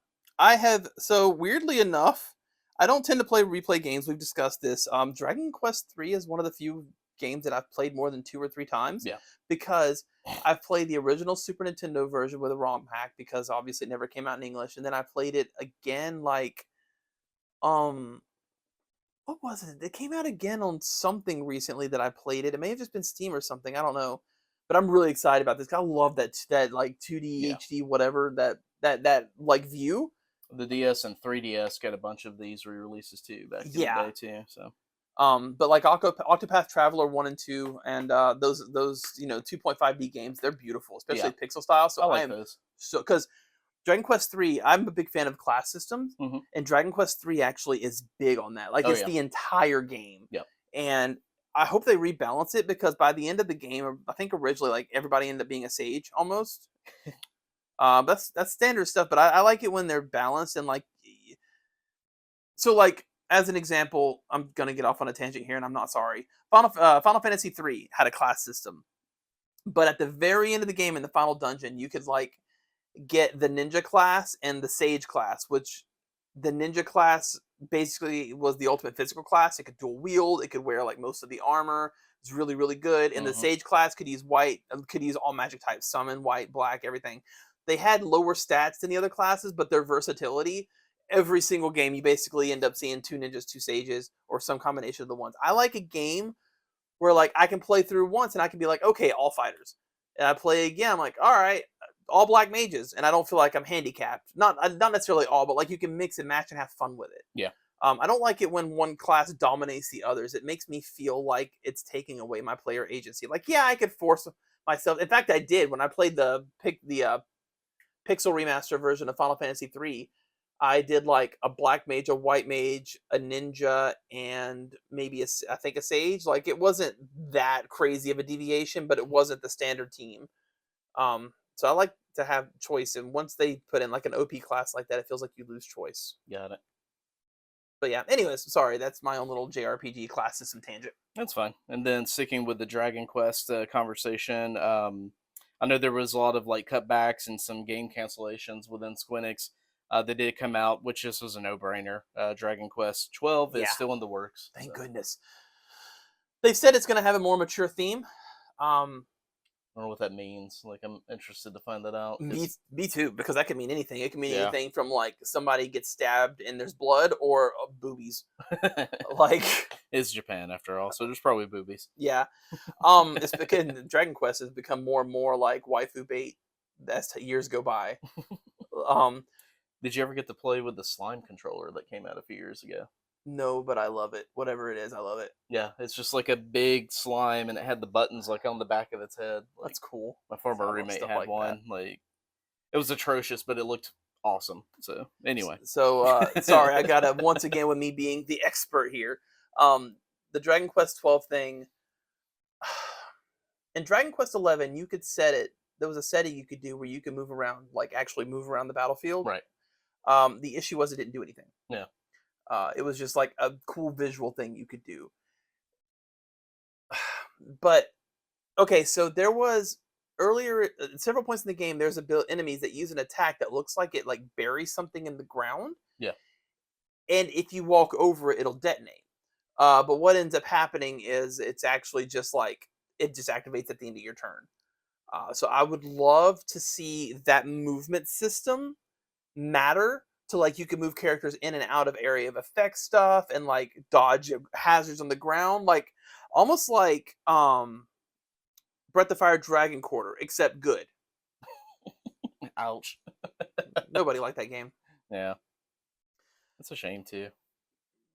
Speaker 1: So weirdly enough, I don't tend to replay games. We've discussed this. Dragon Quest III is one of the few games that I've played more than 2 or 3 times.
Speaker 2: Yeah.
Speaker 1: Because I've played the original Super Nintendo version with a ROM hack, because obviously it never came out in English, and then I played it again what was it? It came out again on something recently that I played it. It may have just been Steam or something. I don't know. But I'm really excited about this. 'Cause I love that like 2D
Speaker 2: Yeah.
Speaker 1: HD whatever that like view.
Speaker 2: The DS and 3DS got a bunch of these re-releases too back in the
Speaker 1: Yeah.
Speaker 2: day too. So
Speaker 1: But like Octopath Traveler 1 and 2 and those 2.5D games, they're beautiful,
Speaker 2: yeah,
Speaker 1: especially pixel style. So
Speaker 2: I
Speaker 1: I
Speaker 2: like
Speaker 1: am
Speaker 2: those.
Speaker 1: so because Dragon Quest 3, I'm a big fan of class systems,
Speaker 2: Hmm.
Speaker 1: and Dragon Quest 3 actually is big on that. Like
Speaker 2: Oh
Speaker 1: it's
Speaker 2: yeah,
Speaker 1: the entire game.
Speaker 2: yep.
Speaker 1: And I hope they rebalance it because by the end of the game, I think originally like everybody ended up being a sage almost. That's standard stuff, but I like it when they're balanced and like so like as an example, I'm gonna get off on a tangent here, and I'm not sorry. Final Fantasy 3 had a class system, but at the very end of the game in the final dungeon, you could like get the ninja class and the sage class, which the ninja class basically was the ultimate physical class. It could dual wield, it could wear like most of the armor. It's really, really good. And the
Speaker 2: Hmm.
Speaker 1: sage class could use white, could use all magic types, summon, white, black, everything. They had lower stats than the other classes, but their versatility, every single game, you basically end up seeing two ninjas, two sages, or some combination of the ones. I like a game where like I can play through once and I can be like, okay, all fighters. And I play again, I'm like, all right, all black mages, and I don't feel like I'm handicapped. Not necessarily all, but like you can mix and match and have fun with it.
Speaker 2: Yeah.
Speaker 1: I don't like it when one class dominates the others. It makes me feel like it's taking away my player agency. Like, yeah, I could force myself. In fact, I did when I played the pixel remaster version of Final Fantasy 3. I did like a black mage, a white mage, a ninja, and maybe I think a sage. Like it wasn't that crazy of a deviation, but it wasn't the standard team. So I like to have choice, and once they put in like an OP class like that, it feels like you lose choice.
Speaker 2: Got it.
Speaker 1: But yeah, anyways, sorry, that's my own little JRPG class system tangent.
Speaker 2: That's fine. And then sticking with the Dragon Quest conversation, I know there was a lot of like cutbacks and some game cancellations within Squinix. That did come out, which just was a no-brainer. Dragon Quest 12 is
Speaker 1: Yeah,
Speaker 2: still in the works.
Speaker 1: thank
Speaker 2: So
Speaker 1: goodness. They've said it's going to have a more mature theme.
Speaker 2: I don't know what that means. Like, I'm interested to find that out.
Speaker 1: Me too, because that could mean anything. It can mean
Speaker 2: Yeah.
Speaker 1: anything from like somebody gets stabbed and there's blood, or boobies. Like,
Speaker 2: It's Japan after all, so there's probably boobies.
Speaker 1: yeah. It's because Dragon Quest has become more and more like waifu bait as years go by. Um,
Speaker 2: Did you ever get to play with the slime controller that came out a few years ago?
Speaker 1: no, but I love it. Whatever it is, I love it.
Speaker 2: Yeah, it's just like a big slime, and it had the buttons like on the back of its head. Like
Speaker 1: That's cool.
Speaker 2: my
Speaker 1: I
Speaker 2: former
Speaker 1: love
Speaker 2: roommate
Speaker 1: stuff
Speaker 2: had
Speaker 1: like that.
Speaker 2: one. Like it was atrocious, but it looked awesome. So anyway,
Speaker 1: So sorry, I gotta once again with me being the expert here. Um, the Dragon Quest 12 thing. In Dragon Quest 11, you could set it. There was a setting you could do where you could move around, like actually move around the battlefield.
Speaker 2: right?
Speaker 1: The issue was it didn't do anything.
Speaker 2: Yeah,
Speaker 1: It was just like a cool visual thing you could do. But okay, so there was earlier at several points in the game. There's enemies that use an attack that looks like it like buries something in the ground,
Speaker 2: yeah,
Speaker 1: and if you walk over it, it'll detonate. But what ends up happening is it's actually just like it just activates at the end of your turn. So I would love to see that movement system matter to like you can move characters in and out of area of effect stuff and like dodge hazards on the ground, like almost like Breath of Fire Dragon Quarter, except good.
Speaker 2: ouch.
Speaker 1: Nobody liked that game.
Speaker 2: Yeah, it's a shame too.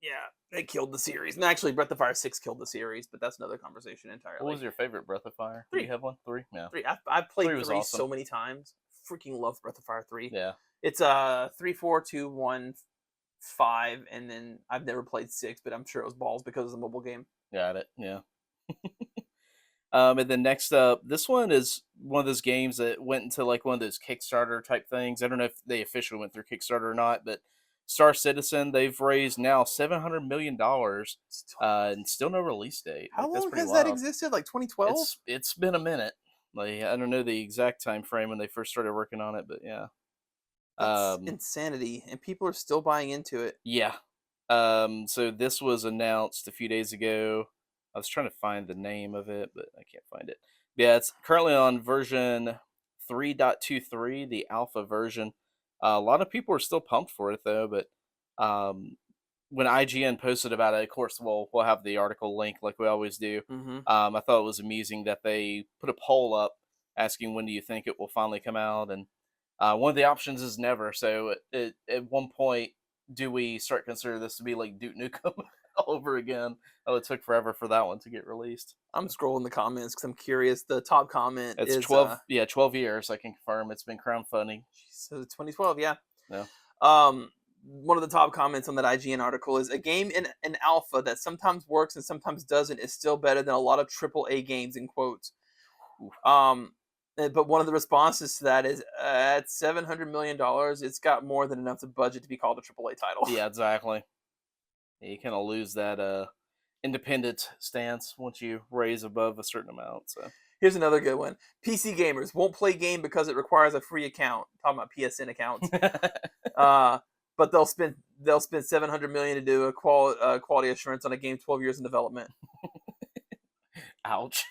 Speaker 1: Yeah, they killed the series. And actually, Breath of Fire 6 killed the series, but that's another conversation entirely.
Speaker 2: What was your favorite Breath of Fire? Do
Speaker 1: 3.
Speaker 2: you have one? 3? Yeah.
Speaker 1: 3. I've played
Speaker 2: 3 was
Speaker 1: 3
Speaker 2: awesome.
Speaker 1: so many times. Freaking love Breath of Fire 3.
Speaker 2: Yeah.
Speaker 1: It's 3, 4, 2, 1, 5, and then I've never played 6, but I'm sure it was balls because it's a mobile game.
Speaker 2: Got it. Yeah. And then next up, this one is one of those games that went into like one of those Kickstarter type things. I don't know if they officially went through Kickstarter or not, but Star Citizen, they've raised now $700 million, and still no release date.
Speaker 1: How
Speaker 2: Like, that's
Speaker 1: long
Speaker 2: pretty
Speaker 1: has that
Speaker 2: wild.
Speaker 1: existed? Like 2012?
Speaker 2: It's been a minute. Like I don't know the exact time frame when they first started working on it, but yeah.
Speaker 1: That's insanity, and people are still buying into it.
Speaker 2: Yeah. So this was announced a few days ago. I was trying to find the name of it, but I can't find it. Yeah, it's currently on version 3.23, the alpha version. A lot of people are still pumped for it though, but um, when IGN posted about it, of course, we'll have the article link like we always do.
Speaker 1: Mm-hmm.
Speaker 2: I thought it was amusing that they put a poll up asking when do you think it will finally come out, and one of the options is never. So at one point, do we start consider this to be like Duke Nukem all over again? Oh, it took forever for that one to get released.
Speaker 1: I'm scrolling the comments because I'm curious. The top comment
Speaker 2: It's
Speaker 1: is
Speaker 2: 12, 12 years. I can confirm it's been crowdfunding.
Speaker 1: so 2012. Yeah.
Speaker 2: Yeah.
Speaker 1: One of the top comments on that IGN article is a game in an alpha that sometimes works and sometimes doesn't is still better than a lot of AAA games, in quotes. But one of the responses to that is at $700 million, it's got more than enough to budget to be called a AAA title.
Speaker 2: Yeah, exactly. You kind of lose that independent stance once you raise above a certain amount. So
Speaker 1: here's another good one. PC gamers won't play game because it requires a free account. Talking about PSN accounts. But they'll spend $700 million to do a quality assurance on a game 12 years in development.
Speaker 2: Ouch.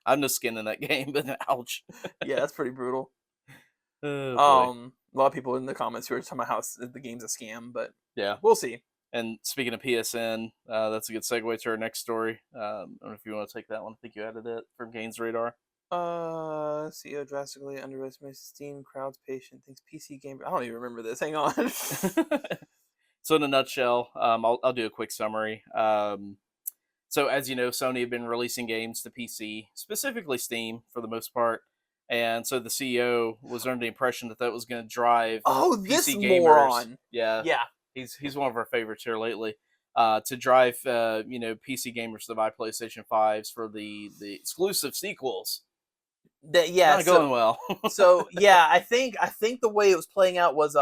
Speaker 2: I'm no skin in that game, but ouch.
Speaker 1: Yeah, that's pretty brutal.
Speaker 2: Oh,
Speaker 1: a lot of people in the comments who are talking about how the game's a scam, but
Speaker 2: yeah,
Speaker 1: we'll see.
Speaker 2: And speaking of PSN, that's a good segue to our next story. I don't know if you want to take that one. I think you added it from Games Radar.
Speaker 1: CEO drastically underestimates Steam crowd's patient thinks PC gamer. I don't even remember this. Hang on.
Speaker 2: So in a nutshell, I'll do a quick summary. So as you know, Sony have been releasing games to PC, specifically Steam for the most part. And so the CEO was under the impression that was going to drive
Speaker 1: this
Speaker 2: PC gamers.
Speaker 1: moron.
Speaker 2: Yeah. He's one of our favorites here lately. To drive PC gamers to buy PlayStation 5s for the exclusive sequels. Not going well.
Speaker 1: So yeah, I think the way it was playing out was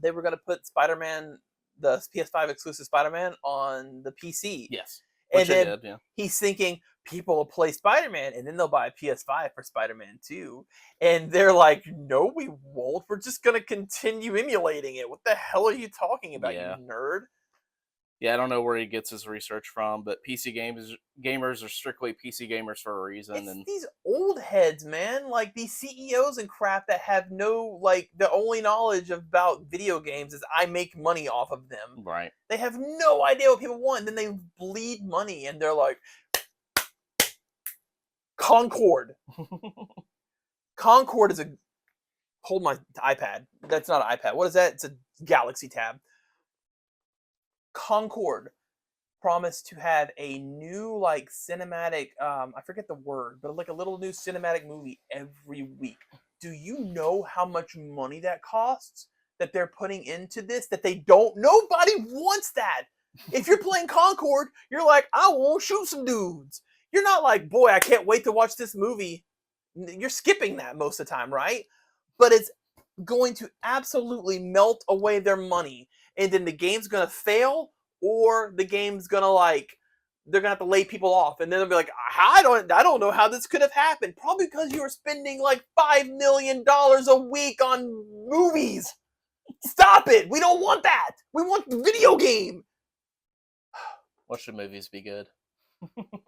Speaker 1: they were going to put Spider-Man, the PS5 exclusive Spider-Man, on the PC.
Speaker 2: Yes.
Speaker 1: And then he's thinking people will play Spider-Man and then they'll buy a PS5 for Spider-Man 2. And they're like, no, we won't. We're just going to continue emulating it. What the hell are you talking about, you nerd?
Speaker 2: Yeah, I don't know where he gets his research from, but PC gamers are strictly PC gamers for a reason.
Speaker 1: It's these old heads, man. Like these CEOs and crap that have no, like, the only knowledge about video games is I make money off of them.
Speaker 2: Right.
Speaker 1: They have no idea what people want. Then they bleed money and they're like, Concord. Concord is hold my iPad. That's not an iPad. What is that? It's a Galaxy Tab. Concord promised to have a new cinematic I forget the word, but like a little new cinematic movie every week. Do you know how much money that costs that they're putting into this that they don't? Nobody wants that. If you're playing Concord, you're like, I want to shoot some dudes. You're not like, boy, I can't wait to watch this movie. You're skipping that most of the time, right? But it's going to absolutely melt away their money. And then the game's going to fail, or the game's going to they're going to have to lay people off. And then they'll be like, I don't know how this could have happened. Probably because you were spending like $5 million a week on movies. Stop it. We don't want that. We want the video game.
Speaker 2: What should movies be good?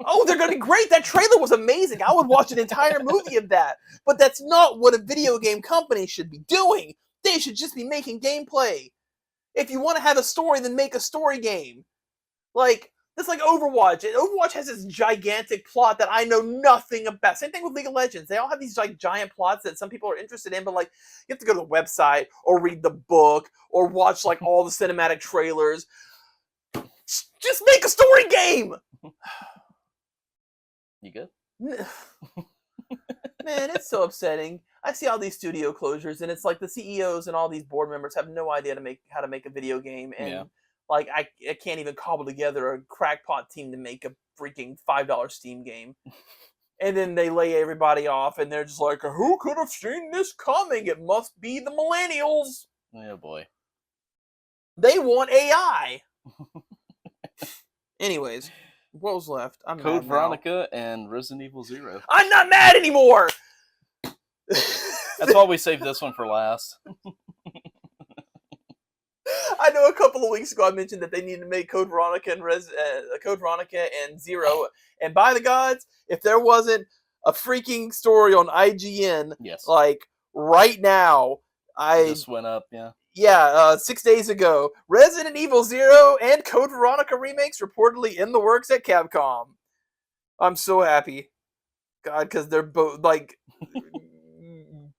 Speaker 1: Oh, they're going to be great. That trailer was amazing. I would watch an entire movie of that. But that's not what a video game company should be doing. They should just be making gameplay. If you want to have a story, then make a story game. That's like Overwatch. And Overwatch has this gigantic plot that I know nothing about. Same thing with League of Legends. They all have these giant plots that some people are interested in, but you have to go to the website or read the book or watch all the cinematic trailers. Just make a story game.
Speaker 2: You good?
Speaker 1: Man, it's so upsetting. I see all these studio closures, and it's like the CEOs and all these board members have no idea how to make a video game, and I can't even cobble together a crackpot team to make a freaking $5 Steam game. And then they lay everybody off, and they're just like, who could have seen this coming? It must be the millennials.
Speaker 2: Oh boy.
Speaker 1: They want AI. Anyways, what was left? I'm
Speaker 2: Code
Speaker 1: mad
Speaker 2: Veronica and Resident Evil 0.
Speaker 1: I'm not mad anymore.
Speaker 2: That's why we saved this one for last.
Speaker 1: I know a couple of weeks ago I mentioned that they needed to make Code Veronica and 0. And by the gods, if there wasn't a freaking story on IGN,
Speaker 2: yes,
Speaker 1: right now,
Speaker 2: this went up, yeah.
Speaker 1: 6 days ago, Resident Evil 0 and Code Veronica remakes reportedly in the works at Capcom. I'm so happy. God, because they're both, like,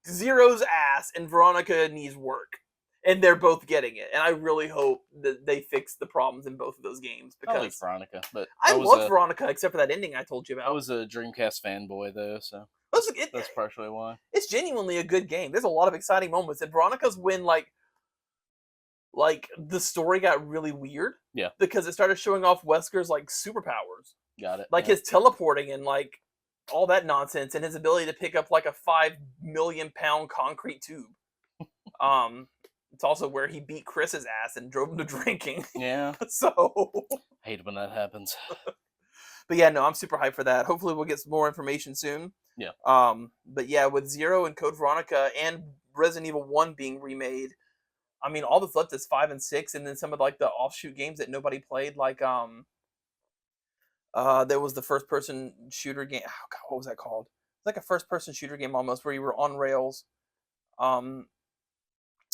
Speaker 1: Zero's ass and Veronica needs work. And they're both getting it. And I really hope that they fix the problems in both of those games.
Speaker 2: I like
Speaker 1: Because
Speaker 2: Veronica, but
Speaker 1: I loved Veronica, except for that ending I told you
Speaker 2: I
Speaker 1: about.
Speaker 2: was a Dreamcast fanboy though, so
Speaker 1: It,
Speaker 2: that's partially why.
Speaker 1: it's genuinely a good game. There's a lot of exciting moments. And Veronica's when, like the story got really weird.
Speaker 2: Yeah.
Speaker 1: Because it started showing off Wesker's, like, superpowers.
Speaker 2: Got it.
Speaker 1: Like, his teleporting and, like, all that nonsense, and his ability to pick up, like, a 5 million pound concrete tube. It's also where he beat Chris's ass and drove him to drinking.
Speaker 2: Yeah.
Speaker 1: So
Speaker 2: Hate when that happens.
Speaker 1: But yeah, no, I'm super hyped for that. Hopefully we'll get some more information soon.
Speaker 2: Yeah.
Speaker 1: But yeah, with Zero and Code Veronica and Resident Evil 1 being remade, I mean, all that's left is 5 and 6, and then some of, like, the offshoot games that nobody played, like there was the first person shooter game. Oh God, what was that called? It's like a first person shooter game almost, where you were on rails.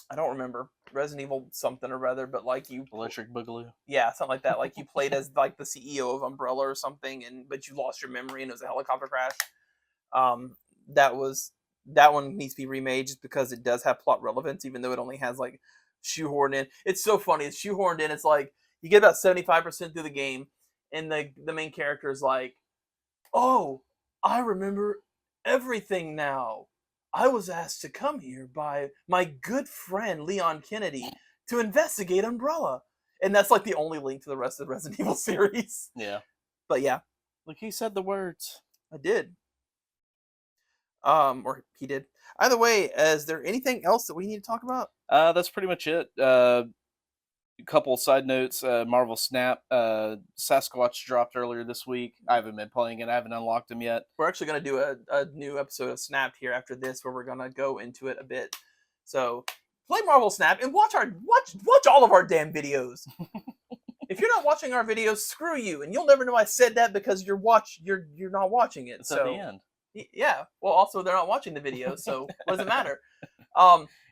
Speaker 1: I don't remember. Resident Evil something or other, but like you
Speaker 2: Electric Boogaloo.
Speaker 1: Yeah, something like that. Like you played as, like, the CEO of Umbrella or something, but you lost your memory and it was a helicopter crash. That one needs to be remade just because it does have plot relevance, even though it only has, like, shoehorned in. It's so funny. It's shoehorned in. It's like you get about 75% through the game, and the main character is like, "Oh, I remember everything now. I was asked to come here by my good friend Leon Kennedy to investigate Umbrella." And that's, like, the only link to the rest of the Resident Evil series.
Speaker 2: Yeah.
Speaker 1: But yeah.
Speaker 2: Look, he said the words.
Speaker 1: I did. Or he did. Either way, is there anything else that we need to talk about?
Speaker 2: That's pretty much it. A couple side notes. Marvel Snap. Sasquatch dropped earlier this week. I haven't been playing it. I haven't unlocked him yet.
Speaker 1: We're actually going to do a new episode of Snapped here after this, where we're going to go into it a bit. So play Marvel Snap and watch all of our damn videos. If you're not watching our videos, screw you, and you'll never know I said that because you're not watching it.
Speaker 2: It's
Speaker 1: so
Speaker 2: at the end.
Speaker 1: Yeah. Well, also they're not watching the video, so what does it matter?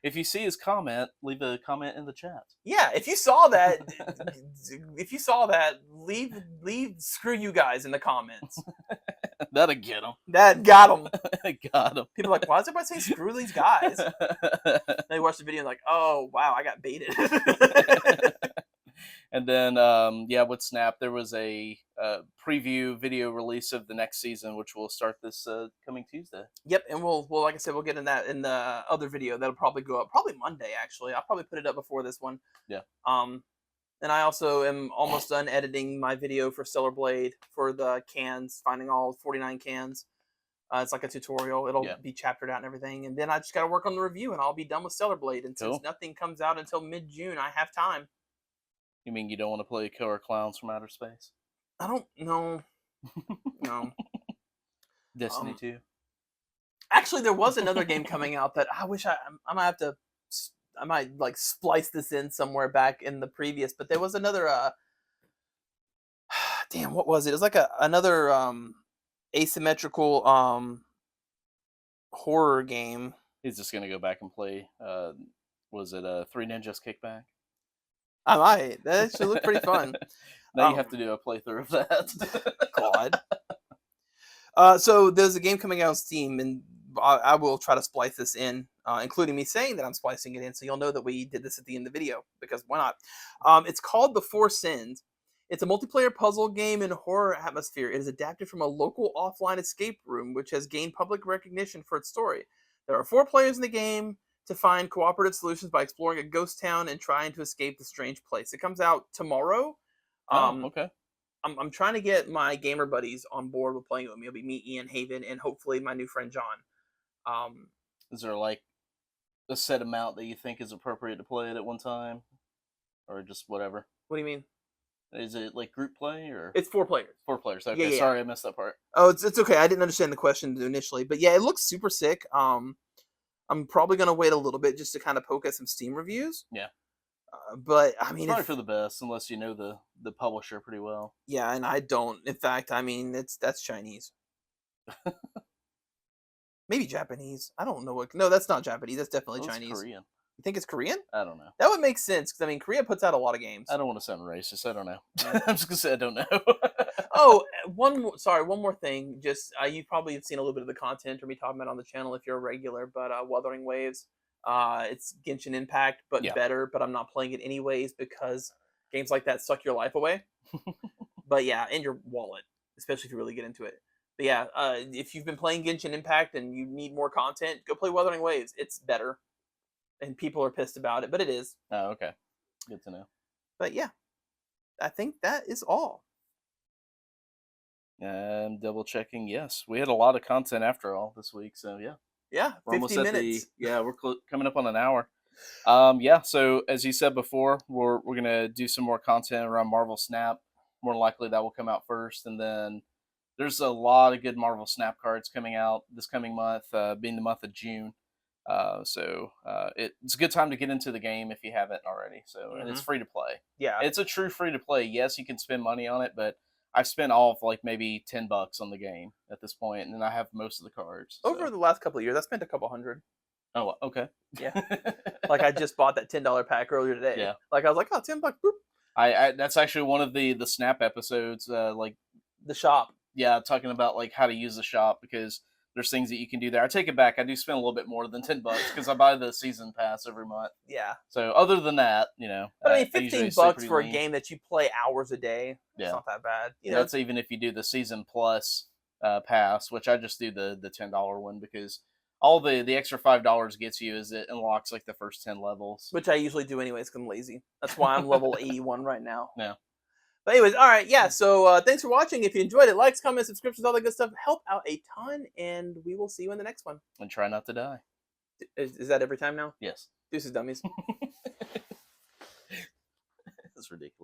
Speaker 2: If you see his comment, leave a comment in the chat.
Speaker 1: Yeah, if you saw that, leave screw you guys in the comments.
Speaker 2: That'll get him.
Speaker 1: That got him.
Speaker 2: Got him.
Speaker 1: People are like, why is everybody saying screw these guys? They watch the video and like, oh wow, I got baited.
Speaker 2: And then, with Snap, there was a preview video release of the next season, which will start this coming Tuesday.
Speaker 1: Yep, and we'll like I said, we'll get in that in the other video that'll probably go up probably Monday. Actually, I'll probably put it up before this one.
Speaker 2: Yeah.
Speaker 1: And I also am almost done editing my video for Stellar Blade for the cans, finding all 49 cans. It's like a tutorial. It'll be chaptered out and everything, and then I just got to work on the review, and I'll be done with Stellar Blade. And since nothing comes out until mid-June, I have time.
Speaker 2: You mean you don't want to play Killer Clowns from Outer Space?
Speaker 1: I don't know. No.
Speaker 2: Destiny 2.
Speaker 1: Actually, there was another game coming out that I wish I might like splice this in somewhere back in the previous, but there was another damn, what was it? It was like another asymmetrical horror game.
Speaker 2: He's just gonna go back and play was it Three Ninjas Kickback?
Speaker 1: I might. That actually looked pretty fun.
Speaker 2: Now you have to do a playthrough of that.
Speaker 1: God. So there's a game coming out on Steam, and I will try to splice this in, including me saying that I'm splicing it in, so you'll know that we did this at the end of the video, because why not? It's called The Four Sins. It's a multiplayer puzzle game in horror atmosphere. It is adapted from a local offline escape room, which has gained public recognition for its story. There are 4 players in the game to find cooperative solutions by exploring a ghost town and trying to escape the strange place. It comes out tomorrow.
Speaker 2: Okay.
Speaker 1: I'm trying to get my gamer buddies on board with playing it with me. It'll be me, Ian, Haven, and hopefully my new friend John.
Speaker 2: Is there like a set amount that you think is appropriate to play it at one time, or just whatever?
Speaker 1: What do you mean?
Speaker 2: Is it like group play or?
Speaker 1: It's 4 players.
Speaker 2: 4 players. Okay,
Speaker 1: Yeah.
Speaker 2: Sorry, I missed that part.
Speaker 1: Oh, it's okay. I didn't understand the question initially, but yeah, it looks super sick. I'm probably gonna wait a little bit just to kind of poke at some Steam reviews.
Speaker 2: Yeah.
Speaker 1: But I mean,
Speaker 2: it's probably for the best, unless you know the publisher pretty well.
Speaker 1: Yeah, and I don't. In fact, I mean, that's Chinese. Maybe Japanese. I don't know what. No, that's not Japanese. That's definitely Chinese.
Speaker 2: Korean.
Speaker 1: You think it's Korean?
Speaker 2: I don't know.
Speaker 1: That would make sense because I mean, Korea puts out a lot of games.
Speaker 2: I don't want to sound racist. I don't know.
Speaker 1: Yeah.
Speaker 2: I'm just gonna say I don't know.
Speaker 1: Oh, one more thing. Just you probably have seen a little bit of the content or me talking about it on the channel if you're a regular. But Wuthering Waves, it's Genshin Impact, but
Speaker 2: Yeah.
Speaker 1: better. But I'm not playing it anyways because games like that suck your life away. But yeah, and your wallet, especially if you really get into it. But yeah, if you've been playing Genshin Impact and you need more content, go play Wuthering Waves. It's better, and people are pissed about it, but it is.
Speaker 2: Oh, okay. Good to know.
Speaker 1: But yeah, I think that is all.
Speaker 2: I'm double checking. Yes, we had a lot of content after all this week. So yeah,
Speaker 1: Yeah,
Speaker 2: we're
Speaker 1: 50
Speaker 2: almost at
Speaker 1: minutes.
Speaker 2: we're coming up on an hour. Yeah. So as you said before, we're gonna do some more content around Marvel Snap. More likely that will come out first, and then there's a lot of good Marvel Snap cards coming out this coming month, being the month of June. It's a good time to get into the game if you haven't already. So and it's free to play.
Speaker 1: Yeah,
Speaker 2: It's a true free to play. Yes, you can spend money on it, but I've spent all of like maybe $10 on the game at this point, and then I have most of the cards.
Speaker 1: over
Speaker 2: So.
Speaker 1: the last couple of years, I spent a couple hundred.
Speaker 2: Oh, okay.
Speaker 1: Yeah. Like I just bought that $10 pack earlier today.
Speaker 2: Yeah.
Speaker 1: Like I was like, oh, $10, boop.
Speaker 2: I that's actually one of the Snap episodes. Like
Speaker 1: The shop.
Speaker 2: yeah, talking about like how to use the shop because there's things that you can do there. I take it back. I do spend a little bit more than $10 because I buy the season pass every month.
Speaker 1: Yeah.
Speaker 2: So other than that,
Speaker 1: But I mean,
Speaker 2: usually
Speaker 1: $15
Speaker 2: stay pretty
Speaker 1: for a
Speaker 2: lean.
Speaker 1: game that you play hours a day.
Speaker 2: Yeah.
Speaker 1: It's not that bad.
Speaker 2: That's even if you do the season plus pass, which I just do the $10 one because all the extra $5 gets you is it unlocks like the first 10 levels.
Speaker 1: Which I usually do anyways because I'm lazy. That's why I'm level 81 right now.
Speaker 2: Yeah.
Speaker 1: But anyways, all right, yeah. So thanks for watching. If you enjoyed it, likes, comments, subscriptions, all that good stuff help out a ton, and we will see you in the next one.
Speaker 2: And try not to die.
Speaker 1: Is that every time now?
Speaker 2: Yes.
Speaker 1: Deuces, dummies.
Speaker 2: That's ridiculous.